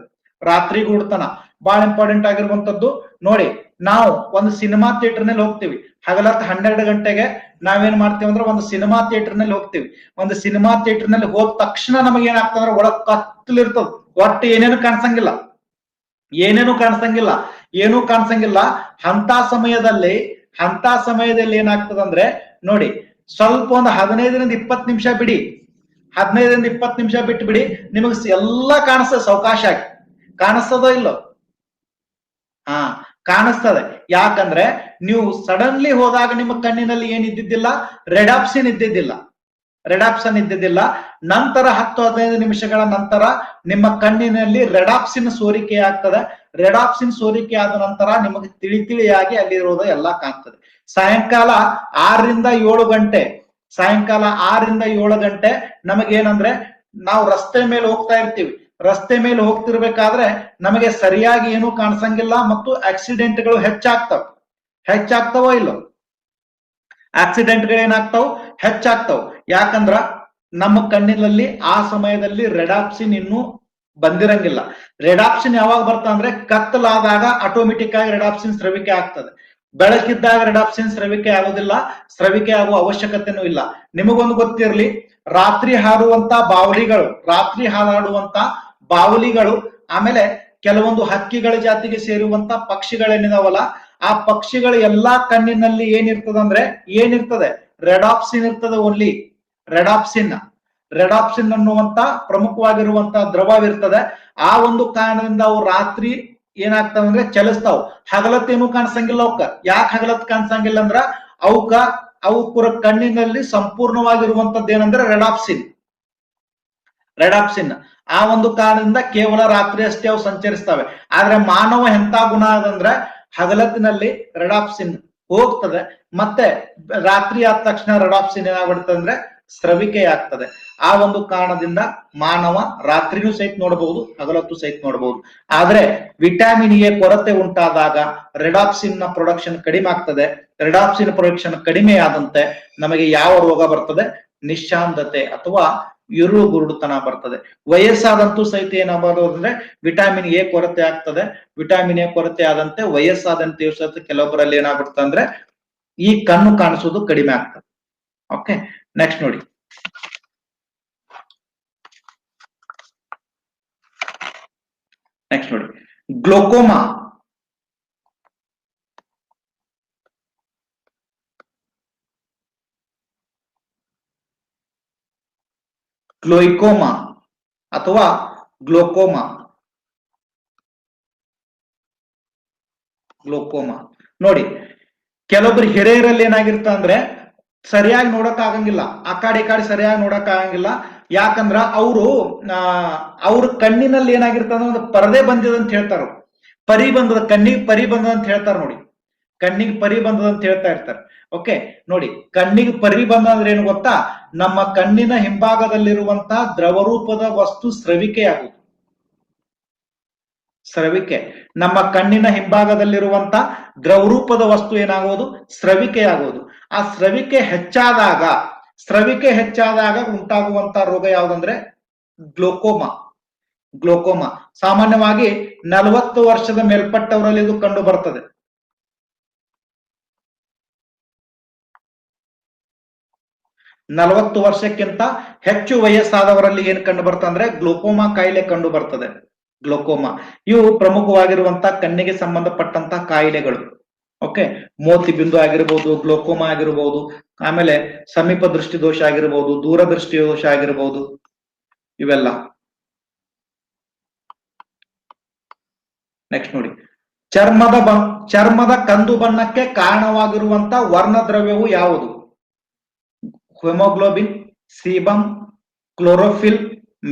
A: ಬಹಳ ಇಂಪಾರ್ಟೆಂಟ್ ಆಗಿರುವಂತದ್ದು. ನೋಡಿ, ನಾವು ಒಂದು ಸಿನಿಮಾ ಥಿಯೇಟರ್ ನಲ್ಲಿ ಹೋಗ್ತೀವಿ, ಹಗಲತ್ತು 12 ಗಂಟೆಗೆ ನಾವೇನ್ ಮಾಡ್ತೀವಿ ಅಂದ್ರೆ ಒಂದು ಸಿನಿಮಾ ಥಿಯೇಟರ್ ನಲ್ಲಿ ಹೋಗ್ತೀವಿ. ಒಂದು ಸಿನಿಮಾ ಥಿಯೇಟರ್ ನಲ್ಲಿ ಹೋದ ತಕ್ಷಣ ನಮಗೆ ಏನಾಗ್ತದ್ರೆ ಒಳಗ್ ಕತ್ತಲಿರ್ತದೆ, ಒಟ್ಟು ಏನೂ ಕಾಣಿಸಂಗಿಲ್ಲ. ಅಂತ ಸಮಯದಲ್ಲಿ ಏನಾಗ್ತದಂದ್ರೆ ನೋಡಿ, ಸ್ವಲ್ಪ ಒಂದು 15ರಿಂದ 20 ನಿಮಿಷ ಬಿಡಿ, 15ರಿಂದ 20 ನಿಮಿಷ ಬಿಟ್ಟು ಬಿಡಿ, ನಿಮಗೆ ಎಲ್ಲ ಕಾಣಿಸ್ತದೆ. ಸಾವಕಾಶ ಆಗಿ ಕಾಣಿಸ್ತದೋ ಇಲ್ಲೋ? ಕಾಣಿಸ್ತದೆ. ಯಾಕಂದ್ರೆ ನೀವು ಸಡನ್ಲಿ ಹೋದಾಗ ನಿಮ್ಮ ಕಣ್ಣಿನಲ್ಲಿ ಏನಿದ್ದಿದ್ದಿಲ್ಲ, ರೆಡಾಪ್ಸಿನ್ ಇದ್ದಿದ್ದಿಲ್ಲ. ನಂತರ 10-15 ನಿಮಿಷಗಳ ನಂತರ ನಿಮ್ಮ ಕಣ್ಣಿನಲ್ಲಿ ರೆಡಾಪ್ಸಿನ್ ಸೋರಿಕೆ ಆಗ್ತದೆ. ರೆಡಾಪ್ಸಿನ್ ಸೋರಿಕೆ ಆದ ನಂತರ ನಿಮಗೆ ತಿಳಿಯಾಗಿ ಅಲ್ಲಿರೋದು ಎಲ್ಲ ಕಾಣ್ತದೆ. ಸಾಯಂಕಾಲ 6ರಿಂದ 7 ಗಂಟೆ ನಮಗೇನಂದ್ರೆ ನಾವು ರಸ್ತೆ ಮೇಲೆ ಹೋಗ್ತಾ ಇರ್ತೀವಿ. ರಸ್ತೆ ಮೇಲೆ ಹೋಗ್ತಿರ್ಬೇಕಾದ್ರೆ ನಮಗೆ ಸರಿಯಾಗಿ ಏನೂ ಕಾಣಿಸಂಗಿಲ್ಲ ಮತ್ತು ಆಕ್ಸಿಡೆಂಟ್ಗಳು ಹೆಚ್ಚಾಗ್ತಾವೋ ಇಲ್ಲೋ? ಆಕ್ಸಿಡೆಂಟ್ಗಳು ಹೆಚ್ಚಾಗ್ತಾವ. ಯಾಕಂದ್ರ ನಮ್ಮ ಕಣ್ಣಿನಲ್ಲಿ ಆ ಸಮಯದಲ್ಲಿ ರೆಡಾಪ್ಸಿನ್ ಇನ್ನೂ ಬಂದಿರಂಗಿಲ್ಲ. ರೆಡಾಪ್ಸಿನ್ ಯಾವಾಗ ಬರ್ತಾ ಅಂದ್ರೆ ಕತ್ತಲಾದಾಗ ಆಟೋಮೆಟಿಕ್ ಆಗಿ ರೆಡಾಪ್ಸಿನ್ ಸ್ರವಿಕೆ ಆಗ್ತದೆ. ಬೆಳಕಿದ್ದಾಗ ರೆಡಾಪ್ಸಿನ್ ಸ್ರವಿಕೆ ಆಗೋದಿಲ್ಲ, ಸ್ರವಿಕೆ ಆಗುವ ಅವಶ್ಯಕತೆನೂ ಇಲ್ಲ. ನಿಮಗೊಂದು ಗೊತ್ತಿರ್ಲಿ, ರಾತ್ರಿ ಹಾರಾಡುವಂತ ಬಾವಲಿಗಳು ಆಮೇಲೆ ಕೆಲವೊಂದು ಹಕ್ಕಿಗಳ ಜಾತಿಗೆ ಸೇರುವಂತ ಪಕ್ಷಿಗಳೇನಿದಾವಲ್ಲ, ಆ ಪಕ್ಷಿಗಳ ಎಲ್ಲಾ ಕಣ್ಣಿನಲ್ಲಿ ಏನಿರ್ತದೆ ರೆಡಾಪ್ಸಿನ್ ಇರ್ತದೆ. ಓನ್ಲಿ ರೆಡಾಪ್ಸಿನ್ ಅನ್ನುವಂತ ಪ್ರಮುಖವಾಗಿರುವಂತ ದ್ರವವಿರ್ತದೆ. ಆ ಒಂದು ಕಾರಣದಿಂದ ಅವು ರಾತ್ರಿ ಏನಾಗ್ತಾವ ಅಂದ್ರೆ ಚಲಿಸ್ತಾವ. ಹಗಲತ್ತೇನು ಕಾಣಿಸಂಗಿಲ್ಲ ಅವಕ್ಕ. ಯಾಕೆ ಹಗಲತ್ ಕಾಣಿಸಂಗಿಲ್ಲ ಅಂದ್ರ ಅವು ಕಣ್ಣಿನಲ್ಲಿ ಸಂಪೂರ್ಣವಾಗಿರುವಂತದ್ದು ಏನಂದ್ರೆ ರೆಡಾಪ್ಸಿನ್. ಆ ಒಂದು ಕಾರಣದಿಂದ ಕೇವಲ ರಾತ್ರಿ ಅಷ್ಟೇ ಅವು ಸಂಚರಿಸ್ತವೆ. ಆದ್ರೆ ಮಾನವ ಎಂತ ಗುಣ ಅದಂದ್ರೆ ಹಗಲತ್ತಿನಲ್ಲಿ ರೆಡಾಪ್ಸಿನ್ ಹೋಗ್ತದೆ, ಮತ್ತೆ ರಾತ್ರಿ ಆದ ತಕ್ಷಣ ರೆಡಾಪ್ಸಿನ್ ಏನಾಗ್ಬಿಡ್ತದೆ ಅಂದ್ರೆ ಸ್ರವಿಕೆ ಆಗ್ತದೆ. ಆ ಒಂದು ಕಾರಣದಿಂದ ಮಾನವ ರಾತ್ರಿನೂ ಸಹಿತ ನೋಡಬಹುದು, ಹಗಲತ್ತು ಸಹಿತ ನೋಡಬಹುದು. ಆದ್ರೆ ವಿಟಾಮಿನ್ ಎ ಕೊರತೆ ಉಂಟಾದಾಗ ರೆಡಾಪ್ಸಿನ್ ನ ಪ್ರೊಡಕ್ಷನ್ ಕಡಿಮೆ ಆಗ್ತದೆ. ರೆಡಾಪ್ಸಿನ್ ಪ್ರೊಡಕ್ಷನ್ ಕಡಿಮೆ ಆದಂತೆ ನಮಗೆ ಯಾವ ರೋಗ ಬರ್ತದೆ? ನಿಶಾಂಧತೆ ಅಥವಾ ಗುರುಡುತನ ಬರ್ತದೆ. ವಯಸ್ಸಾದಂತೂ ಸಹಿತ ಏನಾಗಬಹುದು ಅಂದ್ರೆ ವಿಟಾಮಿನ್ ಎ ಕೊರತೆ ಆಗ್ತದೆ. ವಿಟಾಮಿನ್ ಎ ಕೊರತೆ ಆದಂತೆ ವಯಸ್ಸಾದಂತೆ ಸಹಿತ ಕೆಲವೊಬ್ಬರಲ್ಲಿ ಏನಾಗ್ಬಿಡ್ತದೆ ಅಂದ್ರೆ ಈ ಕಣ್ಣು ಕಾಣಿಸೋದು ಕಡಿಮೆ ಆಗ್ತದೆ. ಓಕೆ, ನೆಕ್ಸ್ಟ್ ನೋಡಿ. ಗ್ಲೋಕೋಮಾ. ಗ್ಲೋಕೋಮಾ ಅಥವಾ ಗ್ಲೋಕೋಮಾ. ಗ್ಲೋಕೋಮಾ ನೋಡಿ, ಕೆಲವೊಬ್ರು ಹಿರಿಯರಲ್ಲಿ ಏನಾಗಿರ್ತ ಅಂದ್ರೆ ಸರಿಯಾಗಿ ನೋಡಕ್ ಆಗಂಗಿಲ್ಲ, ಆ ಕಡೆ ಈ ಕಡೆ ಸರಿಯಾಗಿ ನೋಡಕ್ ಆಗಂಗಿಲ್ಲ. ಯಾಕಂದ್ರ ಅವರು ಅವ್ರ ಕಣ್ಣಿನಲ್ಲಿ ಏನಾಗಿರ್ತದ ಒಂದು ಪರದೆ ಬಂದಿದೆ ಅಂತ ಹೇಳ್ತಾರ, ಪರಿ ಬಂದದ, ಕಣ್ಣಿಗೆ ಪರಿ ಬಂದದ ಅಂತ ಹೇಳ್ತಾರ ನೋಡಿ, ಕಣ್ಣಿಗೆ ಪರಿ ಬಂದದ ಅಂತ ಹೇಳ್ತಾ ಇರ್ತಾರೆ. ಓಕೆ ನೋಡಿ, ಕಣ್ಣಿಗೆ ಪರಿ ಬಂದ ಅಂದ್ರೆ ಏನು ಗೊತ್ತಾ, ನಮ್ಮ ಕಣ್ಣಿನ ಹಿಂಭಾಗದಲ್ಲಿರುವಂತಹ ದ್ರವರೂಪದ ವಸ್ತು ಸ್ರವಿಕೆಯಾಗುವುದು. ಸ್ರವಿಕೆ, ನಮ್ಮ ಕಣ್ಣಿನ ಹಿಂಭಾಗದಲ್ಲಿರುವಂತ ದ್ರವರೂಪದ ವಸ್ತು ಏನಾಗುವುದು, ಸ್ರವಿಕೆಯಾಗುವುದು. ಆ ಸ್ರವಿಕೆ ಹೆಚ್ಚಾದಾಗ ಉಂಟಾಗುವಂತ ರೋಗ ಯಾವುದಂದ್ರೆ ಗ್ಲೋಕೋಮಾ. ಗ್ಲೋಕೋಮಾ ಸಾಮಾನ್ಯವಾಗಿ 40 ವರ್ಷದ ಮೇಲ್ಪಟ್ಟವರಲ್ಲಿ ಇದು ಕಂಡು ಬರ್ತದೆ. 40 ವರ್ಷಕ್ಕಿಂತ ಹೆಚ್ಚು ವಯಸ್ಸಾದವರಲ್ಲಿ ಏನ್ ಕಂಡು ಬರ್ತದೆ ಅಂದ್ರೆ ಗ್ಲೋಕೋಮಾ ಕಾಯಿಲೆ ಕಂಡು ಬರ್ತದೆ. ಗ್ಲೋಕೋಮಾ ಇವು ಪ್ರಮುಖವಾಗಿರುವಂತಹ ಕಣ್ಣಿಗೆ ಸಂಬಂಧಪಟ್ಟಂತಹ ಕಾಯಿಲೆಗಳು. ಓಕೆ, ಮೋತಿ ಬಿಂದು ಆಗಿರ್ಬೋದು, ಗ್ಲೋಕೋಮಾ ಆಗಿರ್ಬೋದು, ಆಮೇಲೆ ಸಮೀಪ ದೃಷ್ಟಿ ದೋಷ ಆಗಿರ್ಬೋದು, ದೂರದೃಷ್ಟಿ ದೋಷ ಆಗಿರ್ಬೋದು, ಇವೆಲ್ಲ. ನೆಕ್ಸ್ಟ್ ನೋಡಿ, ಚರ್ಮದ ಕಂದು ಬಣ್ಣಕ್ಕೆ ಕಾರಣವಾಗಿರುವಂತ ವರ್ಣದ್ರವ್ಯವು ಯಾವುದು? Haemoglobin, sebum, chlorophyll,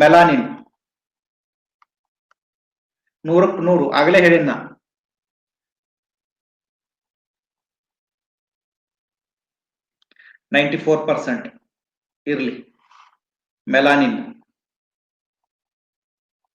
A: melanin. 100ಕ್ಕೆ 100 ಆಗಲೇ ಹೇಳಿನ. 94% ಇರ್ಲಿ ಮೆಲಾನಿನ್.